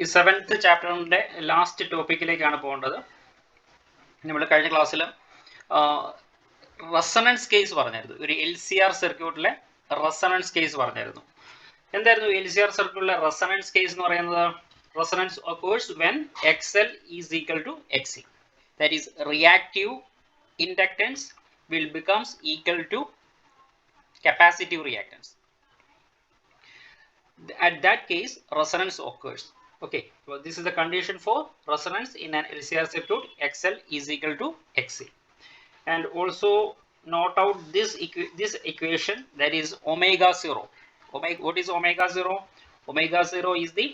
ഈ 7th ചാപ്റ്ററിൻ്റെ last ടോപ്പിക്കിലേക്കാണ് പോകേണ്ടത്. നമ്മൾ കഴിഞ്ഞ ക്ലാസ്സിൽ റെസണൻസ് കേസ് പറഞ്ഞായിരുന്നു. ഒരു LCR സർക്യൂട്ടിലെ റെസണൻസ് കേസ് പറഞ്ഞായിരുന്നു. എന്തായിരുന്നു LCR സർക്യൂട്ടിലെ റെസണൻസ് കേസ് എന്ന് പറയുന്നത്? Resonance occurs when XL is equal to XC. That is, reactive inductance will becomes equal to capacitive reactance. At that case, resonance occurs. Okay, so this is the condition for resonance in an LCR circuit. XL is equal to XC. And also note out this equation, that is omega 0. What is omega 0? Omega 0 is the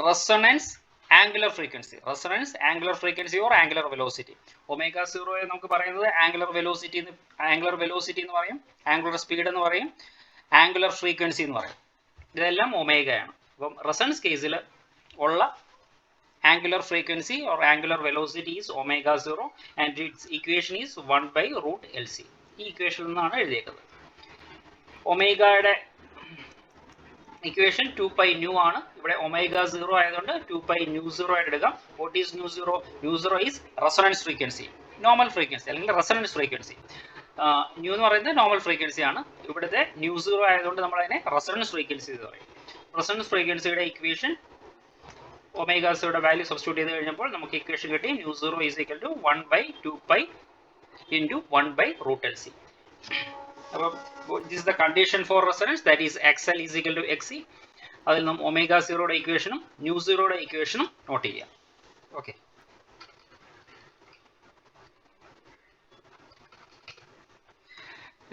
resonance angular frequency. Resonance angular frequency or angular velocity. Omega 0 നമുക്ക് പറയുന്നത് angular velocity എന്ന് പറയും, angular speed എന്ന് പറയും, angular frequency എന്ന് പറയും. ഇതെല്ലാം ഒമേഗയാണ്. അപ്പം റെസണൻസ് കേസിൽ ഉള്ള angular frequency or angular velocity is omega 0 and it's equation is 1/√LC. ഈ ഇക്വേഷനിൽ നിന്നാണ് എഴുതിയേക്കുന്നത്. ഒമേഗയുടെ ഇക്വേഷൻ 2πν ആണ്. ഇവിടെ ഒമേഗ 0 ആയതുകൊണ്ട് 2πν0 ആയിട്ട് എടുക്കാം. What is ν0? ν0 is resonance frequency, normal frequency അല്ലെങ്കിൽ റെസൊണൻസ് ഫ്രീക്വൻസി. ന്യൂ എന്ന് പറയുന്നത് നോർമൽ ഫ്രീക്വൻസി ആണ്. ഇവിടുത്തെ ν0 ആയതുകൊണ്ട് നമ്മൾ അതിനെ റെസൊണൻസ് ഫ്രീക്വൻസി എന്ന് പറയും. റെസൊണൻസ് ഫ്രീക്വൻസിയുടെ ഇക്വേഷൻ ഒമേഗ 0യുടെ വാല്യൂ സബ്സ്റ്റിറ്റ്യൂട്ട് ചെയ്ത് കഴിഞ്ഞപ്പോൾ നമുക്ക് ഇക്വേഷൻ കിട്ടി ν0 is equal to 1/2π into 1/√LC. അപ്പം this is the condition for resonance, that is XL is equal to XC. അതിൽ നാം ഒമേഗ 0യുടെ ഇക്വേഷനും ν0യുടെ ഇക്വേഷനും നോട്ട് ചെയ്യാം. Okay,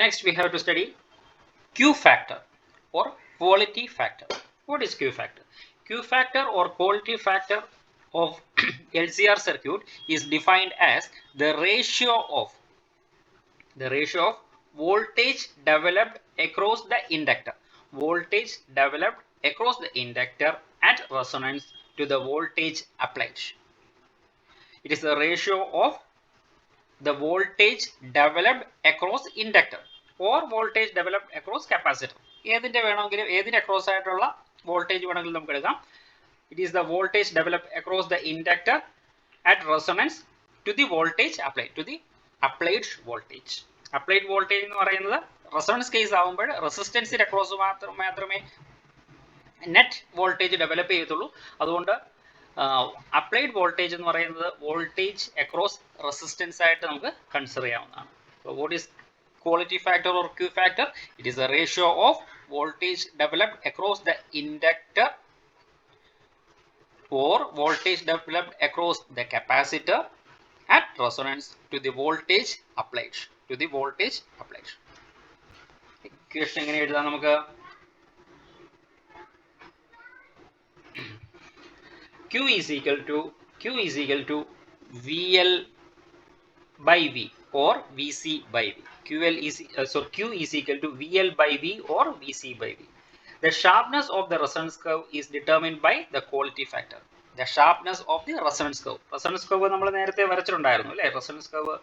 next we have to study Q factor or quality factor. What is Q factor? Q factor or quality factor of LCR circuit is defined as the ratio of voltage developed across the inductor. Voltage developed across the inductor at resonance to the voltage applied. It is the ratio of the voltage developed across inductor or voltage developed across capacitor. ഏതിൻ്റെ വേണമെങ്കിലും ഏതിൻ്റെ across ആയിട്ടുള്ള voltage വേണമെങ്കിലും നമുക്ക് എടുക്കാം. It is the voltage developed across the inductor at resonance to the voltage applied, to the applied voltage. Applied voltage എന്ന് പറയുന്നത് resonance case ആകുമ്പോൾ റെസിസ്റ്റൻസിൻ്റെ അക്രോസ് മാത്രമേ നെറ്റ് വോൾട്ടേജ് ഡെവലപ്പ് ചെയ്യത്തുള്ളൂ. അതുകൊണ്ട് അപ്ലൈഡ് വോൾട്ടേജ് എന്ന് പറയുന്നത് വോൾട്ടേജ് അക്രോസ് റെസിസ്റ്റൻസ് ആയിട്ട് നമുക്ക് കൺസിഡർ ചെയ്യാവുന്നതാണ്. What is quality factor or Q factor? It is the ratio of voltage developed across the inductor or voltage developed across the capacitor at resonance to the voltage applied. Equation എങ്ങനെ എഴുതാം നമുക്ക്? Q is equal to VL by V or VC by V. Q is equal to VL by V or VC by V. The sharpness of the resonance curve is determined by the quality factor. The sharpness of the resonance curve. Resonance curve നമ്മൾ നേരത്തെ വരച്ചിട്ടുണ്ടായിരുന്നു അല്ലേ? Resonance curve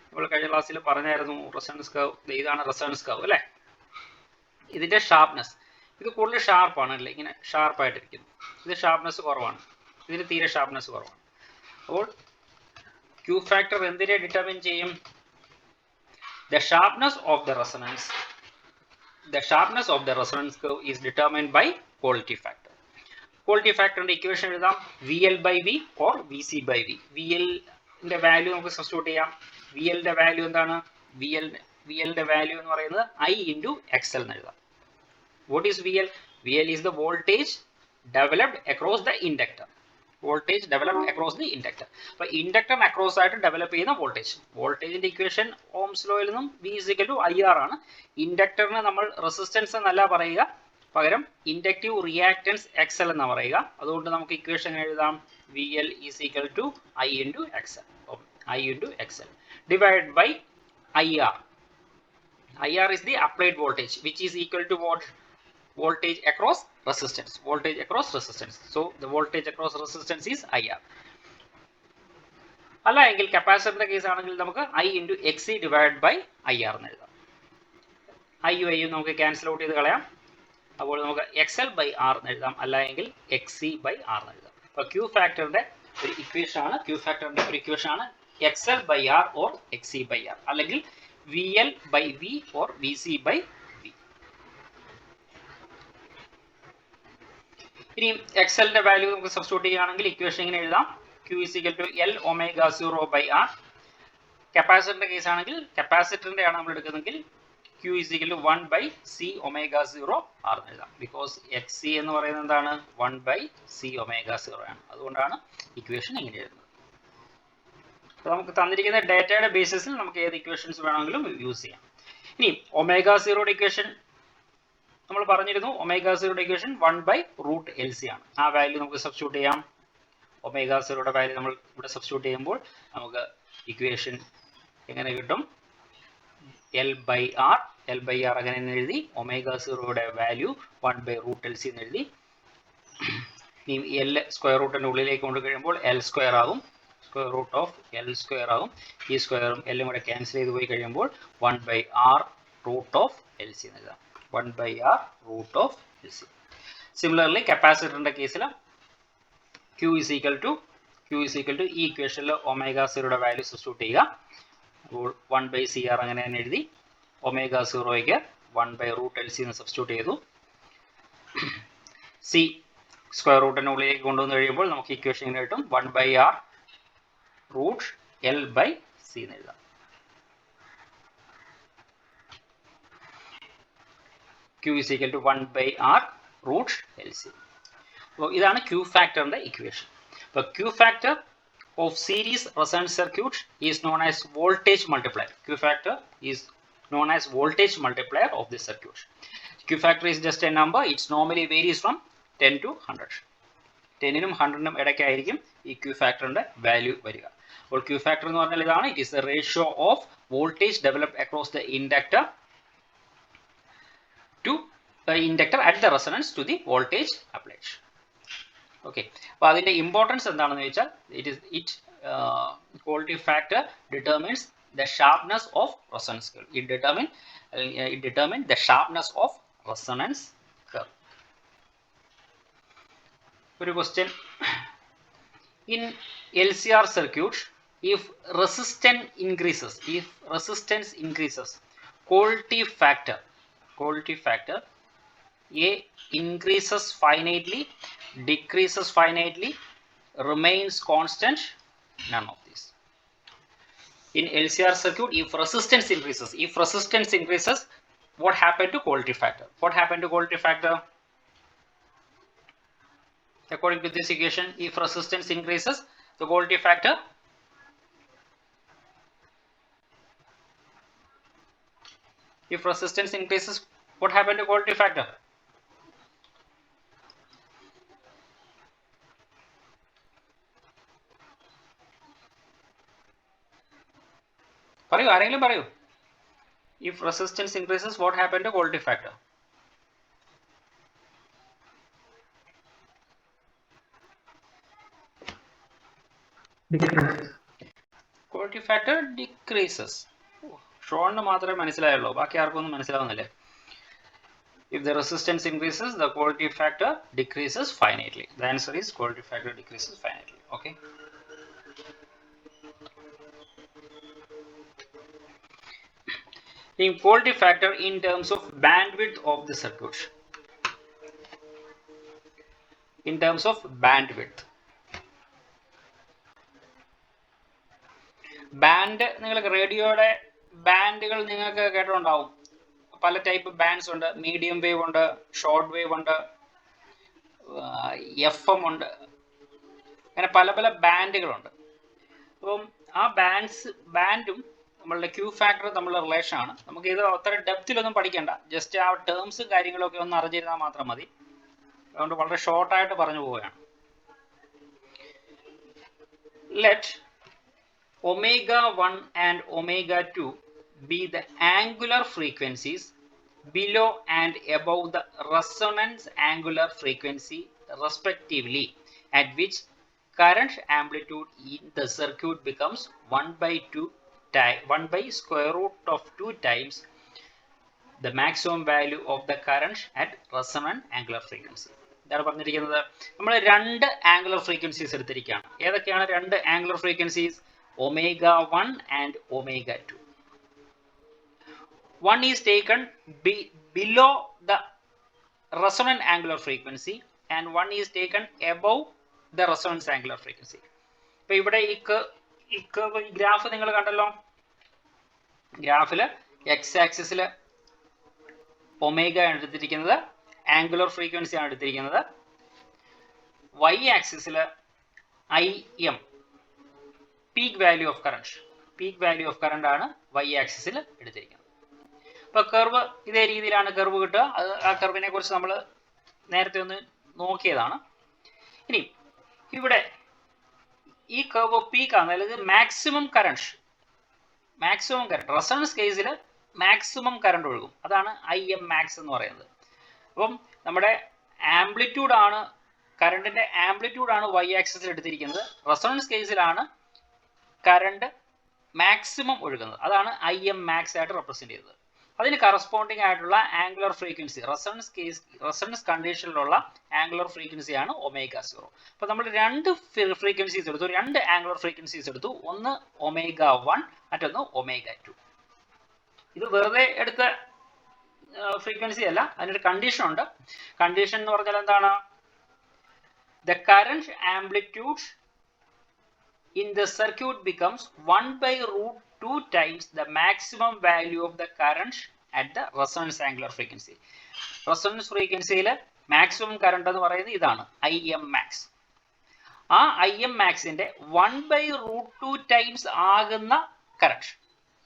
നമ്മൾ കഴിഞ്ഞ ക്ലാസ്സിൽ പറഞ്ഞായിരുന്നു. Resonance curve ഇതാണ് resonance curve അല്ലേ? ഇതിൻ്റെ ഷാർപ്നെസ്, ഇത് കൂടുതൽ ഷാർപ്പാണ് അല്ലേ? ഇങ്ങനെ ഷാർപ്പായിട്ടിരിക്കുന്നു. ഇത് ഷാർപ്നെസ് കുറവാണ്, ഇതിന് തീരെ ഷാർപ്നെസ് കുറവാണ്. അപ്പോൾ Q factor എന്തിനെ ഡിറ്റർമിൻ ചെയ്യും? The sharpness of the resonance curve is determined by quality factor. Quality factor ന്റെ ഇക്വേഷൻ എഴുതാം VL by V or VC by V. VL ന്റെ വാല്യൂ നമുക്ക് സബ്സ്റ്റിറ്റ്യൂട്ട് ചെയ്യാം. VL ന്റെ വാല്യൂ എന്താണ്? VL ന്റെ വാല്യൂ എന്ന് പറയുന്നത് I into XL എന്ന് എഴുതാം. What is VL? VL is the voltage developed across the inductor. Voltage developed across the inductor. അപ്പോൾ ഇൻഡക്ടറിന് അക്രോസ് ആയിട്ട് ഡെവലപ്പ് ചെയ്യുന്ന വോൾട്ടേജ്. വോൾട്ടേജിന്റെ ഇക്വേഷൻ ഓംസ് ലോയിൽ നിന്നും V is equal to IR ആണ്. ഇൻഡക്ടറിന് നമ്മൾ റെസിസ്റ്റൻസ് എന്നല്ല പറയുക, പകരം ഇൻഡക്റ്റീവ് റിയാക്റ്റൻസ് XL എന്ന് പറയുക. അതുകൊണ്ട് നമുക്ക് ഇക്വേഷൻ എഴുതാം VL is equal to I into XL divided by IR. IR is the applied voltage which is equal to what? Voltage across resistance. So the voltage across resistance is IR. അല്ല എങ്കിൽ കപ്പാസിറ്ററിന്റെ case ആണെങ്കിൽ നമുക്ക് I into XC divided by IR എന്ന് എഴുതാം. ഐയും നമുക്ക് cancel out ചെയ്ത് കളയാം. അപ്പോൾ നമുക്ക് XL by R എന്ന് എഴുതാം, അല്ലെങ്കിൽ XC by R എന്ന് എഴുതാം. അപ്പോൾ Q ഫാക്ടറിന്റെ ഒരു ഇക്വേഷൻ ആണ്, XL by R or XC by R, അല്ലെങ്കിൽ VL by V or VC by V. ഇനി XLന്റെ വാല്യൂ നമുക്ക് സബ്സ്റ്റിറ്റ്യൂട്ട് ചെയ്യുകയാണെങ്കിൽ ഇക്വേഷൻ ഇങ്ങനെ എഴുതാം, Q is equal to L omega 0 by R. കപ്പാസിറ്ററിന്റെ കേസ് ആണെങ്കിൽ കപ്പാസിറ്ററിന്റെ ആണ് നമ്മൾ എടുക്കുന്നതെങ്കിൽ Q is equal to 1 by C omega 0 R എന്ന് എഴുതാം. ബിക്കോസ് XC എന്ന് പറയുന്നത് എന്താണ്, 1 by C omega 0 ആണ്. അതുകൊണ്ടാണ് ഇക്വേഷൻ ഇങ്ങനെ എഴുതുന്നത്. അപ്പോൾ നമുക്ക് തന്നിരിക്കുന്ന ഡേറ്റയുടെ ബേസിസിൽ നമുക്ക് ഏത് ഇക്വേഷൻസ് വേണമെങ്കിലും യൂസ് ചെയ്യാം. ഇനി ഒമേഗ സീറോയുടെ ഇക്വേഷൻ നമ്മൾ പറഞ്ഞിരുന്നു, omega സീറോയുടെ equation 1 by root LC ആണ്. ആ വാല്യൂ നമുക്ക് സബ്സ്റ്റിറ്റ്യൂട്ട് ചെയ്യാം. ഒമേഗ സീറോയുടെ വാല്യൂ നമ്മൾ ഇവിടെ സബ്സ്റ്റിറ്റ്യൂട്ട് ചെയ്യുമ്പോൾ നമുക്ക് ഇക്വേഷൻ എങ്ങനെ കിട്ടും, L by R അങ്ങനെ എഴുതി, omega സീറോയുടെ value 1 by root LC എന്ന് എഴുതി. ഈ L സ്ക്വയർ റൂട്ടിന്റെ ഉള്ളിലേക്ക് കൊണ്ട് കഴിയുമ്പോൾ L സ്ക്വയർ ആകും, square root of L square ആകും. ഈ സ്ക്വയറും L കൂടെ ക്യാൻസൽ ചെയ്ത് പോയി കഴിയുമ്പോൾ 1 by R root of LC എന്ന് എഴുതാം, 1 by R root of LC. Similarly കപ്പാസിറ്ററിന്റെ കേസിൽ Q is equal to ഈ ഇക്വേഷനിൽ ഒമേഗ സീറോയുടെ വാല്യൂ സബ്സ്റ്റിറ്റ്യൂട്ട് ചെയ്യുക. 1 by CR അങ്ങനെ തന്നെ എഴുതി, ഒമേഗ സീറോയ്ക്ക് 1 by root LC എന്ന് സബ്സ്റ്റിറ്റ്യൂട്ട് ചെയ്തു. C സ്ക്വയർ റൂട്ടിന്റെ ഉള്ളിലേക്ക് കൊണ്ടുവന്ന് കഴിയുമ്പോൾ നമുക്ക് ഇക്വേഷൻ ഇങ്ങനെ കിട്ടും, 1 by R root L by C എന്ന് എഴുതാം. Q is equal to 1 by R root LC. അപ്പോൾ ഇതാണ് Q ഫാക്ടറിന്റെ ഇക്വേഷൻ. അപ്പോൾ Q factor of series resonance circuit is known as voltage multiplier. Q factor is known as voltage multiplier of this circuit. Q factor is just a number. It normally varies from 10 to 100. 10നും 100നും ഇടയ്ക്കായിരിക്കും ഈ Q ഫാക്ടറിന്റെ value വരിക. അപ്പോൾ Q factor എന്ന് പറഞ്ഞാൽ ഇതാണ്, it is the ratio of voltage developed across the inductor to the inductor at the resonance to the voltage applied. Okay, അപ്പോൾ അതിന്റെ importance എന്താണെന്ന് വെച്ചാൽ quality factor determines the sharpness of resonance curve. It determines the sharpness of resonance curve. ഒരു question, in LCR circuit, if resistance increases, quality factor A increases finitely, decreases finitely, remains constant, none of this. In LCR circuit, if resistance increases, what happened to quality factor? According to this equation, if resistance increases, the quality factor what happened to quality factor? പറയൂ. If resistance increases, what happened to quality factor? Quality factor decreases. ഷോണിന് മാത്രമേ മനസ്സിലായുള്ളൂ, ബാക്കി ആർക്കൊന്നും മനസ്സിലാവുന്നില്ലേ? If the resistance increases, the quality factor decreases finitely. The answer is quality factor decreases finitely. Okay. In quality factor in terms of bandwidth of the circuit. In terms of bandwidth. Band, നിങ്ങൾക്ക് റേഡിയോയുടെ ബാൻഡുകൾ നിങ്ങൾക്ക് കേട്ടിട്ടുണ്ടാവും. പല type bands ഉണ്ട്. Medium wave ഉണ്ട്, short wave ഉണ്ട്, FM ഉണ്ട്, അങ്ങനെ പല പല ബാൻഡുകളുണ്ട്. അപ്പം ആ ബാൻഡും നമ്മളുടെ Q ഫാക്ടർ തമ്മിലുള്ള റിലേഷൻ ആണ്. നമുക്ക് ഇത് അത്ര ഡെപ്തിലൊന്നും പഠിക്കേണ്ട, ജസ്റ്റ് ആ ടേംസും കാര്യങ്ങളൊക്കെ ഒന്ന് അറിഞ്ഞിരുന്നാൽ മാത്രം മതി. അതുകൊണ്ട് വളരെ ഷോർട്ടായിട്ട് പറഞ്ഞു പോവുകയാണ്. Let omega 1 and omega 2 be the angular frequencies below and above the resonance angular frequency respectively, at which current amplitude in the circuit becomes 1 by square root of 2 times the maximum value of the current at resonant angular frequency. ഇതാണ് പറഞ്ഞിരിക്കുന്നത്. നമ്മൾ രണ്ട് angular frequencies എടുത്തിരിക്കുകയാണ്. ഏതൊക്കെയാണ് രണ്ട് angular frequencies? ω1 and ω2. One is taken below the resonant angular frequency and one is taken above the resonance angular frequency. ഇപ്പോൾ ഇവിടെ ഈ ഗ്രാഫ് നിങ്ങൾ കണ്ടല്ലോ. ഗ്രാഫിൽ എക്സ് ആക്സിസിൽ ഒമേഗ ആണ് എടുത്തിരിക്കുന്നത്, ആംഗുലർ ഫ്രീക്വൻസി ആണ് എടുത്തിരിക്കുന്നത്. വൈ ആക്സിസിൽ IM, peak value of current ആണ് വൈ ആക്സിസിൽ എടുത്തിരിക്കുന്നത്. ഇപ്പോൾ കർവ് ഇതേ രീതിയിലാണ് കർവ് കിട്ടുക. ആ കർവിനെ കുറിച്ച് നമ്മൾ നേരത്തെ ഒന്ന് നോക്കിയതാണ്. ഇനി ഇവിടെ ഈ കർവ് പീക്കാണ്, അല്ലെങ്കിൽ മാക്സിമം കറണ്ട് റെസൊണൻസ് കേസിൽ മാക്സിമം കറണ്ട് ഒഴുകും. അതാണ് IM മാക്സ് എന്ന് പറയുന്നത്. അപ്പം നമ്മുടെ കറണ്ടിന്റെ ആംപ്ലിറ്റ്യൂഡാണ് വൈ ആക്സിസിൽ എടുത്തിരിക്കുന്നത്. റെസൊണൻസ് കേസിലാണ് കറണ്ട് മാക്സിമം ഒഴുകുന്നത്. അതാണ് IM മാക്സ് ആയിട്ട് റെപ്രസെന്റ് ചെയ്തത്. അതിന് കറസ്പോണ്ടിങ് ആയിട്ടുള്ള ആംഗുലർ ഫ്രീക്വൻസി റെസൊണൻസ് കണ്ടീഷനിലുള്ള ആംഗുലർ ഫ്രീക്വൻസിയാണ് ω0. അപ്പോൾ നമ്മൾ രണ്ട് ഫ്രീക്വൻസീസ് എടുത്തു, രണ്ട് ആംഗുലർ ഫ്രീക്വൻസീസ് എടുത്തു. ഒന്ന് ω1, മറ്റൊന്ന് ω2. ഇത് വെറുതെ എടുത്ത ഫ്രീക്വൻസി അല്ല, അതിനൊരു കണ്ടീഷൻ ഉണ്ട്. കണ്ടീഷൻ എന്ന് പറഞ്ഞാൽ എന്താണ്? The current amplitude in the circuit becomes 1/√2 times the maximum value of the current at the resonance angular frequency. Resonance frequency യിൽ maximum current എന്ന് പറയുന്നത് ഇതാണ് IM max. ആ IM max ന്റെ 1/√2 times ആകുന്ന current,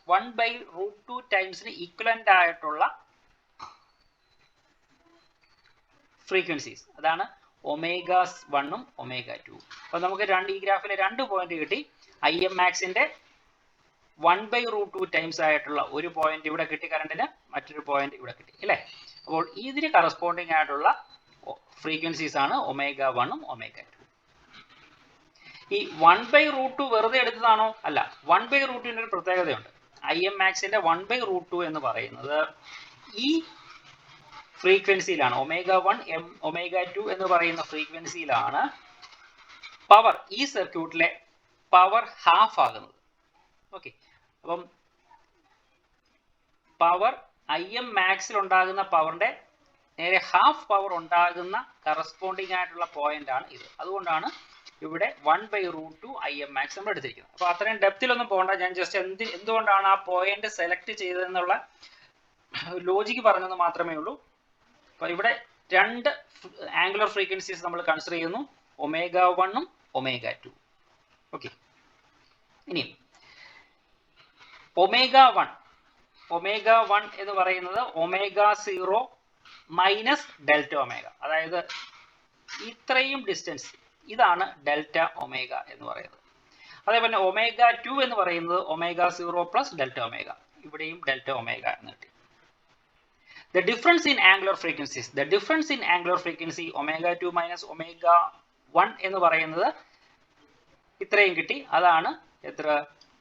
1/√2 ടൈംസിന് ഈക്വലന്റ് ആയിട്ടുള്ള ഫ്രീക്വൻസീസ്, അതാണ് ω1 ഉം ω2. അപ്പോൾ നമുക്ക് ഈ ഗ്രാഫിലെ രണ്ട് പോയിന്റ് കിട്ടി. IM മാക്സിന്റെ 1/√2 ടൈംസ് ആയിട്ടുള്ള ഒരു പോയിന്റ് ഇവിടെ കിട്ടി കറണ്ടിന്, മറ്റൊരു പോയിന്റ് ഇവിടെ കിട്ടി അല്ലേ. അപ്പോൾ ഇതിന് കറസ്പോണ്ടിങ് ആയിട്ടുള്ള ഫ്രീക്വൻസീസ് ആണ് ω1 ഉം ω2. ഈ 1/√2 വെറുതെ എടുത്തതാണോ? അല്ല. 1/√2 ഒരു പ്രത്യേകതയുണ്ട്. IM മാക്സിന്റെ 1/√2 എന്ന് പറയുന്നത് ഈ ഫ്രീക്വൻസിയിലാണ്, ω1 ω2 എന്ന് പറയുന്ന ഫ്രീക്വൻസിയിലാണ് പവർ, ഈ സർക്യൂട്ടിലെ പവർ ഹാഫ് ആകുന്നത്. ഓക്കെ, അപ്പം പവർ IM മാക്സിൽ ഉണ്ടാകുന്ന പവറിന്റെ നേരെ ഹാഫ് പവർ ഉണ്ടാകുന്ന കറസ്പോണ്ടിങ് ആയിട്ടുള്ള പോയിന്റ് ആണ് ഇത്. അതുകൊണ്ടാണ് ഇവിടെ 1/√2 IM മാക്സ് നമ്മൾ എടുത്തിരിക്കുന്നത്. അപ്പോൾ അത്രയും ഡെപ്തിലൊന്നും പോകണ്ട, ഞാൻ ജസ്റ്റ് എന്തുകൊണ്ടാണ് ആ പോയിന്റ് സെലക്ട് ചെയ്തതെന്നുള്ള ലോജിക്ക് പറഞ്ഞത് മാത്രമേ ഉള്ളൂ. അപ്പോൾ ഇവിടെ രണ്ട് ആംഗുലർ ഫ്രീക്വൻസീസ് നമ്മൾ കൺസിഡർ ചെയ്യുന്നു, ω1 ഉം ω2. ഓക്കെ, ഇനി ω1 എന്ന് പറയുന്നത് ω0 മൈനസ് ഡെൽറ്റ ω, അതായത് ഇത്രയും ഡിസ്റ്റൻസ്, ഇതാണ് ഡെൽറ്റ ω എന്ന് പറയുന്നത്. അതേപോലെ ω2 എന്ന് പറയുന്നത് ω0 പ്ലസ് ഡെൽറ്റ ω, ഇവിടെയും ഡെൽറ്റ ω എന്ന് കിട്ടി. The difference in angular frequency ω2 minus ω1 എന്ന് പറയുന്നത് ഇത്രയും കിട്ടി. അതാണ് എത്ര?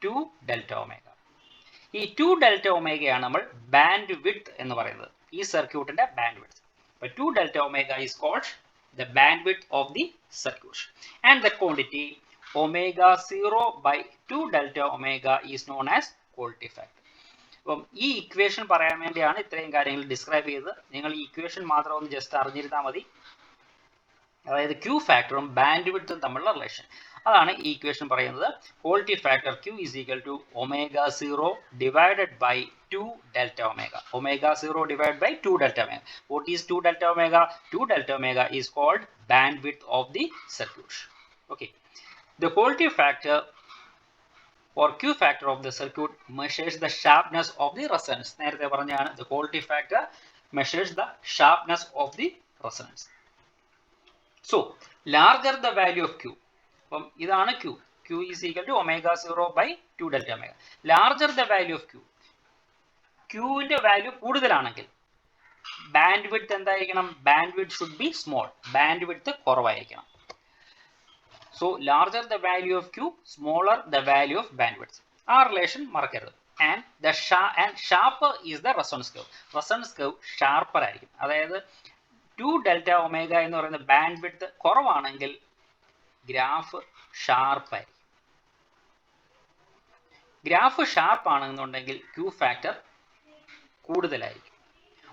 2 ഡെൽറ്റ ω. ഈ 2 ഡെൽറ്റ ω ആണ് നമ്മൾ ബാൻഡ് വിഡ്ത്ത് എന്ന് പറയുന്നത്, ഈ സർക്യൂട്ടിന്റെ ബാൻഡ് വിഡ്ത്ത്. അപ്പോൾ 2 delta ω is called the bandwidth of the circuit, and the quantity ω0/2 delta ω is known as quality factor. അപ്പം ഈ ഇക്വേഷൻ പറയാൻ വേണ്ടിയാണ് ഇത്രയും കാര്യങ്ങൾ ഡിസ്ക്രൈബ് ചെയ്തത്. നിങ്ങൾ ഈ ഇക്വേഷൻ മാത്രം ഒന്ന് ജസ്റ്റ് അറിഞ്ഞിരുന്നാൽ മതി. അതായത് Q ഫാക്ടറും ബാൻഡ് വിഡ്ത്തും തമ്മിലുള്ള റിലേഷൻ, അതാണ് ഈ ഇക്വേഷൻ പറയുന്നത്. Quality factor Q is equal to ω0 divided by 2 delta ω. ω0 divided by 2 delta ω. What is 2 delta ω? 2 delta ω is called bandwidth of the circuit. Okay. The quality factor or Q factor of the circuit measures the sharpness of the resonance. നേരത്തെ പറഞ്ഞാണ്, the quality factor measures the sharpness of the resonance. So, larger the value of Q. അപ്പം ഇതാണ് Q. Q is equal to ω0/2 delta ω. Larger the value of Q. Q ന്റെ value കൂടുതലാണെങ്കിൽ band width എന്തായിരിക്കണം? Band width should be small. Band width കുറവായിരിക്കണം. So, larger the value of Q, smaller the value of bandwidth. ആ relation മറക്കരുത്. and the sharper is the resonance curve. Resonance curve sharper ആയിരിക്കും. അതായത് 2 delta omega എന്ന് പറയുന്ന bandwidth കുറവാണെങ്കിൽ graph sharp ആയിരിക്കും. Graph sharp ആണെന്നുണ്ടെങ്കിൽ ക്യൂ ഫാക്ടർ കൂടുതലായിരിക്കും.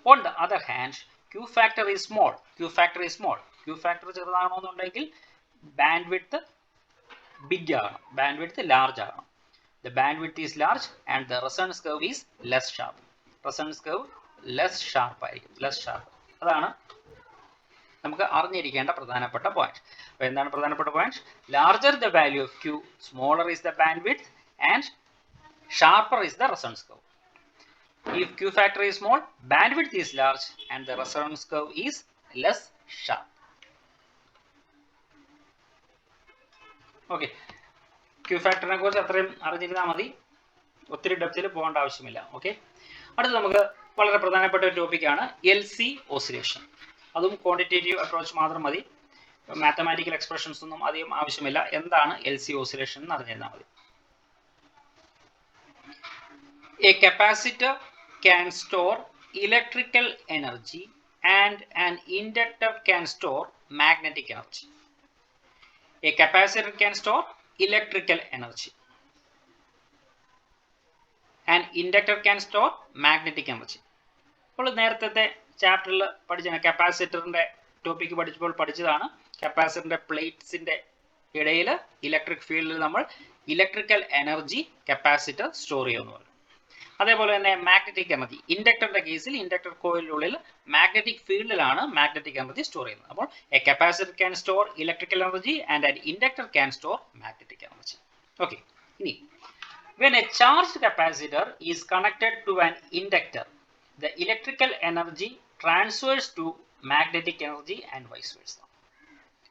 On the other hand Q factor is small. Q ഫാക്ടർ ചെറുതാണെന്നുണ്ടെങ്കിൽ ബാൻഡ് വിഡ്ത്ത് ബിഗ് ആകണം, ബാൻഡ് വിഡ്ത്ത് ലാർജ് ആകണം. The bandwidth is large and the resonance curve is less sharp. Resonance curve less sharp ആയിരിക്കും, less sharp. അതാണ് നമുക്ക് അറിഞ്ഞിരിക്കേണ്ട പ്രധാനപ്പെട്ട point. അപ്പോൾ എന്താണ് പ്രധാനപ്പെട്ട point? Larger the value of Q, smaller is the bandwidth and sharper is the resonance curve. If Q factor is small, bandwidth is large and the resonance curve is less sharp. Okay. Q ഫാക്ടറിനെ കുറിച്ച് അത്രയും അറിഞ്ഞിരുന്നാൽ മതി, ഒത്തിരി ഡെപ്തിൽ പോകേണ്ട ആവശ്യമില്ല. Okay, അടുത്ത് നമുക്ക് വളരെ പ്രധാനപ്പെട്ട ഒരു ടോപ്പിക്കാണ് LC ഓസിലേഷൻ. അതും ക്വാണ്ടിറ്റേറ്റീവ് അപ്രോച്ച് മാത്രം മതി, മാത്തമാറ്റിക്കൽ എക്സ്പ്രഷൻസ് ഒന്നും അധികം ആവശ്യമില്ല. എന്താണ് LC ഓസിലേഷൻ എന്ന് അറിഞ്ഞിരുന്നാൽ മതി. A capacitor can store electrical energy and an inductor can store magnetic energy. A capacitor can store electrical energy and inductor can store magnetic energy. അപ്പോൾ നേരത്തെ ചാപ്റ്ററിൽ പഠിച്ച കപ്പാസിറ്ററിന്റെ ടോപ്പിക്ക് പഠിച്ചപ്പോൾ പഠിച്ചതാണ്. കപ്പാസിറ്ററിന്റെ പ്ലേറ്റ്സിന്റെ ഇടയിൽ ഇലക്ട്രിക് ഫീൽഡിൽ നമ്മൾ ഇലക്ട്രിക്കൽ എനർജി കപ്പാസിറ്റർ സ്റ്റോർ ചെയ്യുമെന്ന് പറയും. അതേപോലെ തന്നെ മാഗ്നറ്റിക് എനർജി, ഇൻഡക്ടറിന്റെ കേസിൽ ഇൻഡക്ടർ കോയിലിനുള്ളിൽ മാഗ്നറ്റിക് ഫീൽഡിലാണ് മാഗ്നറ്റിക് എനർജി സ്റ്റോർ ചെയ്യുന്നത്. അപ്പോൾ a capacitor can store electrical energy and an inductor can store magnetic energy. Okay, ഇനി when a charged capacitor is connected to an inductor, the electrical energy transfers to magnetic energy and vice versa.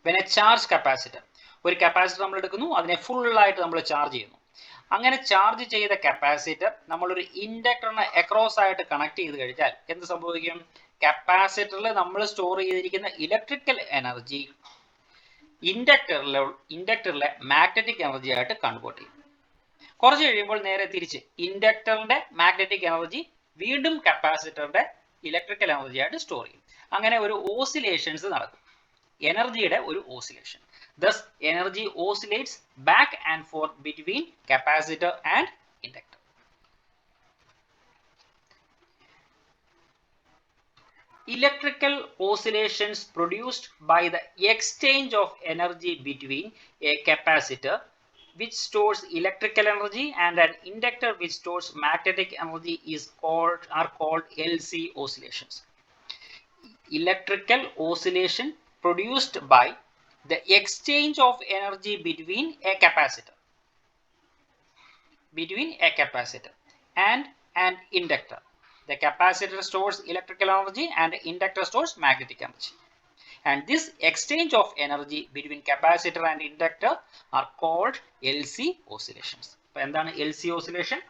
When a charged capacitor, ഒരു capacitor നമ്മൾ എടുക്കുന്നു, അതിനെ full ആയിട്ട് നമ്മൾ charge ചെയ്യുന്നു. അങ്ങനെ charge ചെയ്ത കപ്പാസിറ്റർ നമ്മളൊരു ഇൻഡക്ടറിനെ അക്രോസ് ആയിട്ട് കണക്ട് ചെയ്ത് കഴിഞ്ഞാൽ എന്ത് സംഭവിക്കും? കപ്പാസിറ്ററിൽ നമ്മൾ സ്റ്റോർ ചെയ്തിരിക്കുന്ന ഇലക്ട്രിക്കൽ എനർജി ഇൻഡക്ടറിലെ മാഗ്നറ്റിക് എനർജി ആയിട്ട് കൺവേർട്ട് ചെയ്യും. കുറച്ച് കഴിയുമ്പോൾ നേരെ തിരിച്ച് ഇൻഡക്ടറിന്റെ മാഗ്നറ്റിക് എനർജി വീണ്ടും കപ്പാസിറ്ററിന്റെ ഇലക്ട്രിക്കൽ എനർജി ആയിട്ട് സ്റ്റോർ ചെയ്യും. അങ്ങനെ ഒരു ഓസിലേഷൻസ് നടക്കും, എനർജിയുടെ ഒരു oscillation. Thus, energy oscillates back and forth between capacitor and inductor. Electrical oscillations produced by the exchange of energy between a capacitor which stores electrical energy and an inductor which stores magnetic energy are called LC oscillations. Electrical oscillation produced by the exchange of energy between a capacitor and an inductor. The capacitor stores electrical energy and the inductor stores magnetic energy. And this exchange of energy between capacitor and inductor are called LC oscillations. അപ്പോൾ എന്താണ് LC oscillation?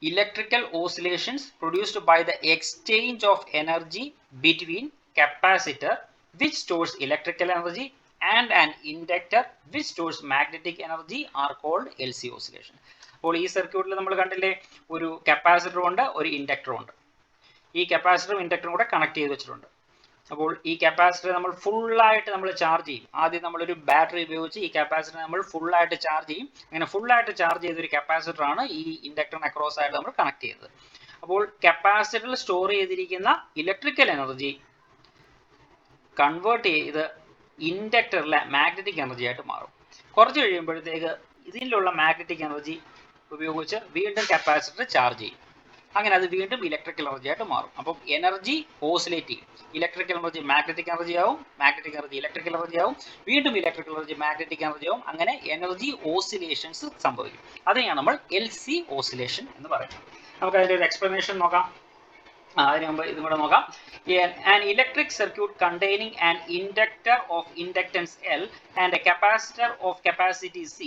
Electrical oscillations produced by the exchange of energy between capacitor which stores electrical energy and an inductor which stores magnetic energy are called LC oscillation. അപ്പോൾ ഈ സർക്യൂട്ടിൽ നമ്മൾ കണ്ടില്ലേ, ഒരു capacitor ഉണ്ട്, ഒരു ഇൻഡക്ടർ ഉണ്ട്. ഈ കപ്പാസിറ്ററും ഇൻഡക്ടറും കൂടെ കണക്ട് ചെയ്ത് വെച്ചിട്ടുണ്ട്. അപ്പോൾ ഈ കപ്പാസിറ്റർ നമ്മൾ ഫുള്ളായിട്ട് നമ്മൾ ചാർജ് ചെയ്യും. ആദ്യം നമ്മളൊരു ബാറ്ററി ഉപയോഗിച്ച് ഈ കപ്പാസിറ്റർ നമ്മൾ ഫുള്ളായിട്ട് ചാർജ് ചെയ്യും. അങ്ങനെ ഫുള്ളായിട്ട് ചാർജ് ചെയ്തൊരു കപ്പാസിറ്ററാണ് ഈ ഇൻഡക്ടറിന് അക്രോസ് ആയിട്ട് നമ്മൾ കണക്ട് ചെയ്തത്. അപ്പോൾ കപ്പാസിറ്ററിൽ സ്റ്റോർ ചെയ്തിരിക്കുന്ന ഇലക്ട്രിക്കൽ എനർജി കൺവേർട്ട് ചെയ്ത് ഇൻഡക്ടറിലെ മാഗ്നറ്റിക് എനർജി ആയിട്ട് മാറും. കുറച്ച് കഴിയുമ്പോഴത്തേക്ക് ഇതിലുള്ള മാഗ്നറ്റിക് എനർജി ഉപയോഗിച്ച് വീണ്ടും കപ്പാസിറ്റർ ചാർജ് ചെയ്യും. അങ്ങനെ അത് വീണ്ടും ഇലക്ട്രിക്കൽ എനർജി ആയിട്ട് മാറും. അപ്പം എനർജി ഓസിലേറ്റ് ചെയ്യും. ഇലക്ട്രിക്കൽ എനർജി മാഗ്നറ്റിക് എനർജി ആവും, മാഗ്നറ്റിക് എനർജി ഇലക്ട്രിക്കൽ എനർജി ആവും, വീണ്ടും ഇലക്ട്രിക്കൽ എനർജി മാഗ്നറ്റിക് എനർജി ആവും. അങ്ങനെ എനർജി ഓസിലേഷൻസ് സംഭവിക്കും. അതിനെയാണ് നമ്മൾ LC ഓസിലേഷൻ എന്ന് പറയുന്നത്. നമുക്ക് അതിൻ്റെ ഒരു എക്സ്പ്ലനേഷൻ നോക്കാം. അതിന് മുമ്പ് ഇതും കൂടെ നോക്കാം. An electric circuit containing an inductor of inductance L and a capacitor of capacity C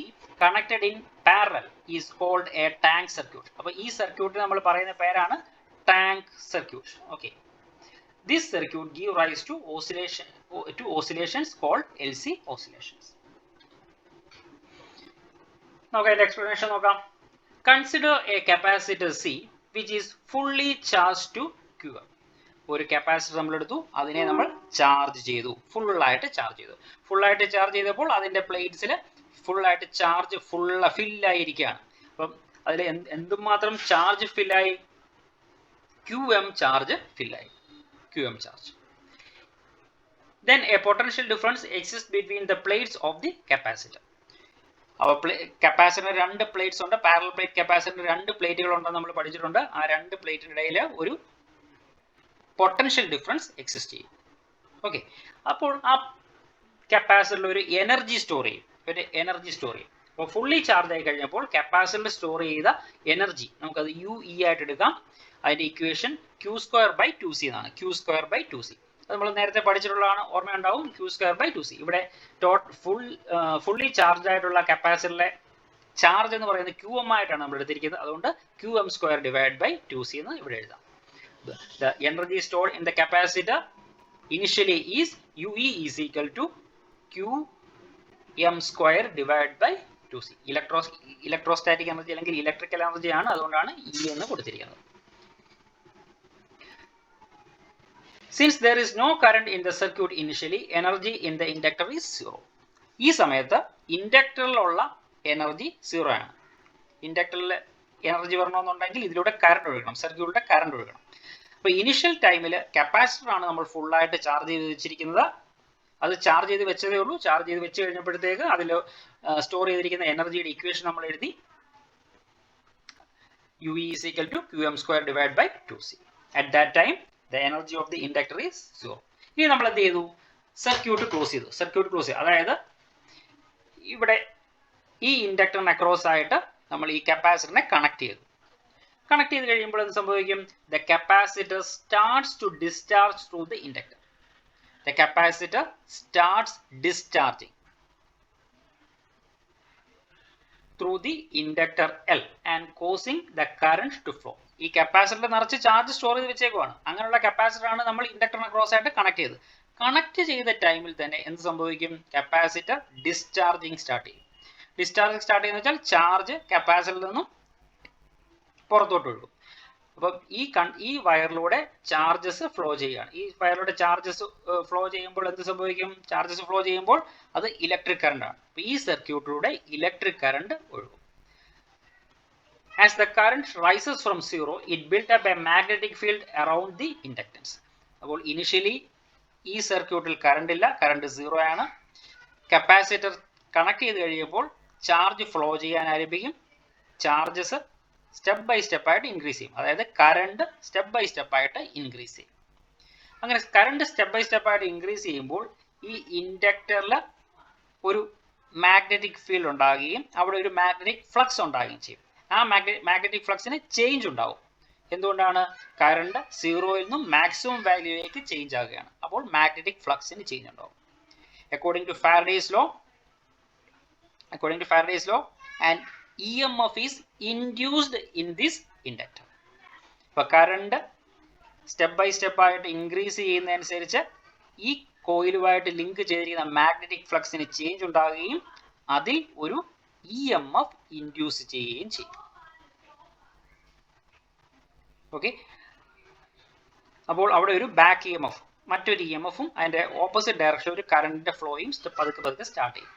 connected in parallel is called a tank circuit. അപ്പോൾ ഈ സർക്യൂട്ടിന് നമ്മൾ പറയുന്ന പേരാണ് tank circuit. Okay, this circuit give rise to oscillations called LC oscillations. നോക്കാം അതിന്റെ explanation നോക്കാം. Consider a capacitor C which is fully charge to Qm. ഒരു കപ്പാസിറ്റർ നമ്മൾ എടുത്തു, അതിനെ നമ്മൾ ചാർജ് ചെയ്തു, ഫുള്ളായിട്ട് ചാർജ് ചെയ്തു. ഫുള്ളായിട്ട് ചാർജ് ചെയ്തപ്പോൾ അതിന്റെ പ്ലേറ്റ്സിൽ ഫുള്ളായിട്ട് ചാർജ് ഫില്ലായിരിക്കുകയാണ്. അപ്പം അതിൽ എന്തുമാത്രം ചാർജ് ഫില്ലായി? Qm ചാർജ് ഫില്ലായി. Qm charge. Then a potential difference exists between the plates of the capacitor. അപ്പോൾ കപ്പാസിറ്റർ രണ്ട് പ്ലേറ്റ്സ് ഉണ്ട്, പാരലൽ പ്ലേറ്റ് കപ്പാസിറ്റർ രണ്ട് പ്ലേറ്റുകൾ ഉണ്ടെന്ന് നമ്മൾ പഠിച്ചിട്ടുണ്ട്. ആ രണ്ട് പ്ലേറ്റിനിടയിൽ ഒരു പൊട്ടൻഷ്യൽ ഡിഫറൻസ് എക്സിസ്റ്റ് ചെയ്യും. ഓക്കെ, അപ്പോൾ ആ കപ്പാസിറ്ററിൽ ഒരു എനർജി സ്റ്റോർ ചെയ്യും, അപ്പോൾ ഫുള്ളി ചാർജ് ആയി കഴിഞ്ഞപ്പോൾ കപ്പാസിറ്ററിൽ സ്റ്റോർ ചെയ്ത എനർജി നമുക്കത് UE ആയിട്ട് എടുക്കാം. അതിന്റെ ഇക്വേഷൻ Q²/2C എന്നാണ്. Q²/2C അത് നമ്മൾ നേരത്തെ പഠിച്ചിട്ടുള്ളതാണ്, ഓർമ്മയുണ്ടാവും. Q²/2C. ഇവിടെ ഫുള്ളി ചാർജ് ആയിട്ടുള്ള കപ്പാസിറ്ററിലെ ചാർജ് എന്ന് പറയുന്നത് Qm ആയിട്ടാണ് നമ്മൾ എടുത്തിരിക്കുന്നത്. അതുകൊണ്ട് Qm²/2C എന്ന് ഇവിടെ എഴുതാം. The energy stored in the capacitor initially is UE is equal to Qm²/2C. Electrostatic energy അല്ലെങ്കിൽ ഇലക്ട്രിക്കൽ എനർജി ആണ്, അതുകൊണ്ടാണ് E എന്ന് കൊടുത്തിരിക്കുന്നത്. Since there is no current in the circuit initially, energy in the inductor is 0. ഈ സമയത്ത് ഇൻഡക്ടറിലുള്ള energy 0 ആണ്. ഇൻഡക്ടറിൽ energy വരണമെന്നുണ്ടെങ്കിൽ ഇതിലൂടെ കറണ്ട് ഒഴുകണം, സർക്യൂട്ടിലൂടെ കറണ്ട് ഒഴുകണം. അപ്പോൾ ഇനിഷ്യൽ ടൈമിൽ കപ്പാസിറ്റർ ആണ് നമ്മൾ ഫുള്ളായിട്ട് ചാർജ് ചെയ്ത് വെച്ചിരിക്കുന്നത്. അത് ചാർജ് ചെയ്ത് വെച്ചതേ ഉള്ളൂ. ചാർജ് ചെയ്ത് വെച്ച് കഴിഞ്ഞപ്പോഴത്തേക്ക് അതിൽ സ്റ്റോർ ചെയ്തിരിക്കുന്ന എനർജിയുടെ ഇക്വേഷൻ നമ്മൾ എഴുതി. UE is equal to Qm²/2C. At that time the energy of the inductor is 0. ഇനി നമ്മൾ എന്ത് ചെയ്തു? സർക്യൂട്ട് ക്ലോസ് ചെയ്തു. അതായത് ഇവിടെ ഈ ഇൻഡക്ടറിന് അക്രോസ് ആയിട്ട് നമ്മൾ ഈ കപ്പാസിറ്ററിനെ കണക്ട് ചെയ്തു കഴിയുമ്പോൾ എന്ത് സംഭവിക്കും? The capacitor starts to discharge through the inductor. The capacitor starts discharging through the inductor L and causing the current to flow. ഈ കപ്പാസിറ്ററിൽ നിറച്ച് ചാർജ് സ്റ്റോർ ചെയ്ത് വെച്ചേക്കുവാണ്. അങ്ങനെയുള്ള കപ്പാസിറ്റർ ആണ് നമ്മൾ ഇൻഡക്ടറിന് ക്രോസ് ആയിട്ട് കണക്ട് ചെയ്ത ടൈമിൽ തന്നെ എന്ത് സംഭവിക്കും? കപ്പാസിറ്റർ ഡിസ്ചാർജിങ് സ്റ്റാർട്ട് ചെയ്യും. ചെയ്യുന്ന വെച്ചാൽ ചാർജ് കപ്പാസിറ്ററിൽ നിന്നും പുറത്തോട്ട് ഒഴുകും. അപ്പം ഈ വയറിലൂടെ ചാർജസ് ഫ്ലോ ചെയ്യുകയാണ്. ഈ വയറിലൂടെ ചാർജസ് ഫ്ലോ ചെയ്യുമ്പോൾ എന്ത് സംഭവിക്കും? ചാർജസ് ഫ്ലോ ചെയ്യുമ്പോൾ അത് ഇലക്ട്രിക് കറണ്ട് ആണ്. അപ്പോൾ ഈ സർക്യൂട്ടിലൂടെ ഇലക്ട്രിക് കറണ്ട് ഒഴുകും. As the current rises from 0, it built up a magnetic field around the inductance. അപ്പോൾ ഇനിഷ്യലി ഈ സർക്യൂട്ടിൽ കറണ്ട് ഇല്ല, കറണ്ട് 0 ആണ്. കപ്പാസിറ്റർ കണക്ട് ചെയ്ത് കഴിയുമ്പോൾ ചാർജ് ഫ്ലോ ചെയ്യാൻ ആരംഭിക്കും. ചാർജസ് സ്റ്റെപ്പ് ബൈ സ്റ്റെപ്പ് ആയിട്ട് ഇൻക്രീസ് ചെയ്യും. അതായത് കറണ്ട് സ്റ്റെപ്പ് ബൈ സ്റ്റെപ്പ് ആയിട്ട് ഇൻക്രീസ് ചെയ്യും. അങ്ങനെ കറണ്ട് സ്റ്റെപ്പ് ബൈ സ്റ്റെപ്പ് ആയിട്ട് ഇൻക്രീസ് ചെയ്യുമ്പോൾ ഈ ഇൻഡക്ടറിൽ ഒരു മാഗ്നറ്റിക് ഫീൽഡ് ഉണ്ടാകുകയും അവിടെ ഒരു മാഗ്നറ്റിക് ഫ്ലക്സ് ഉണ്ടാകുകയും ചെയ്യും. ആ മാഗ്നറ്റിക് ഫ്ലക്സിന് ചേഞ്ച് ഉണ്ടാവും. എന്തുകൊണ്ടാണ്? കറണ്ട് 0യിൽ നിന്നും മാക്സിമം വാല്യൂയിലേക്ക് ചേഞ്ച് ആകുകയാണ്. അപ്പോൾ മാഗ്നറ്റിക് ഫ്ലക്സിന് ചേഞ്ച് ഉണ്ടാവും. According to Faraday's law, and EMF is induced in this inductor. അപ്പോൾ കറണ്ട് സ്റ്റെപ്പ് ബൈ സ്റ്റെപ്പ് ആയിട്ട് ഇൻക്രീസ് ചെയ്യുന്നതനുസരിച്ച് ഈ കോയിലുമായിട്ട് ലിങ്ക് ചെയ്തിരിക്കുന്ന മാഗ്നറ്റിക് ഫ്ലക്സിന് ചേഞ്ച് ഉണ്ടാകുകയും അതിൽ ഒരു EMF ഇൻഡ്യൂസ് ചെയ്യുകയും ചെയ്യും. ഓക്കെ, അപ്പോൾ അവിടെ ഒരു ബാക്ക് EMF, മറ്റൊരു EMFും അതിൻ്റെ ഓപ്പോസിറ്റ് ഡയറക്ഷൻ ഒരു കറണ്ടിൻ്റെ ഫ്ലോയും പതുക്കെ സ്റ്റാർട്ട് ചെയ്യും.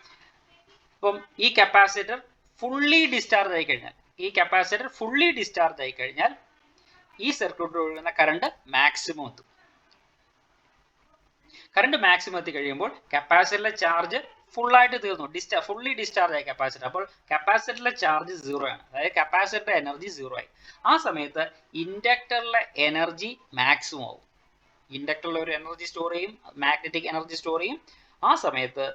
അപ്പം ഈ കപ്പാസിറ്റർ ഫുള്ളി ഡിസ്ചാർജ് ആയി കഴിഞ്ഞാൽ ഈ സർക്യൂട്ടിൽ ഒഴുകുന്ന കറണ്ട് മാക്സിമം എത്തും. എത്തി കഴിയുമ്പോൾ കപ്പാസിറ്ററിലെ ചാർജ് ഫുള്ളായിട്ട് തീർന്നു, ഫുള്ളി ഡിസ്ചാർജ് ആയി കപ്പാസിറ്റർ. അപ്പോൾ കപ്പാസിറ്ററിലെ ചാർജ് 0 ആണ്, അതായത് കപ്പാസിറ്ററിന്റെ എനർജി 0 ആയി. ആ സമയത്ത് ഇൻഡക്ടറിലെ എനർജി മാക്സിമം ആവും. ഇൻഡക്ടറിൽ ഒരു എനർജി സ്റ്റോർ ചെയ്യും, മാഗ്നറ്റിക് എനർജി സ്റ്റോർ ചെയ്യും. ആ സമയത്ത്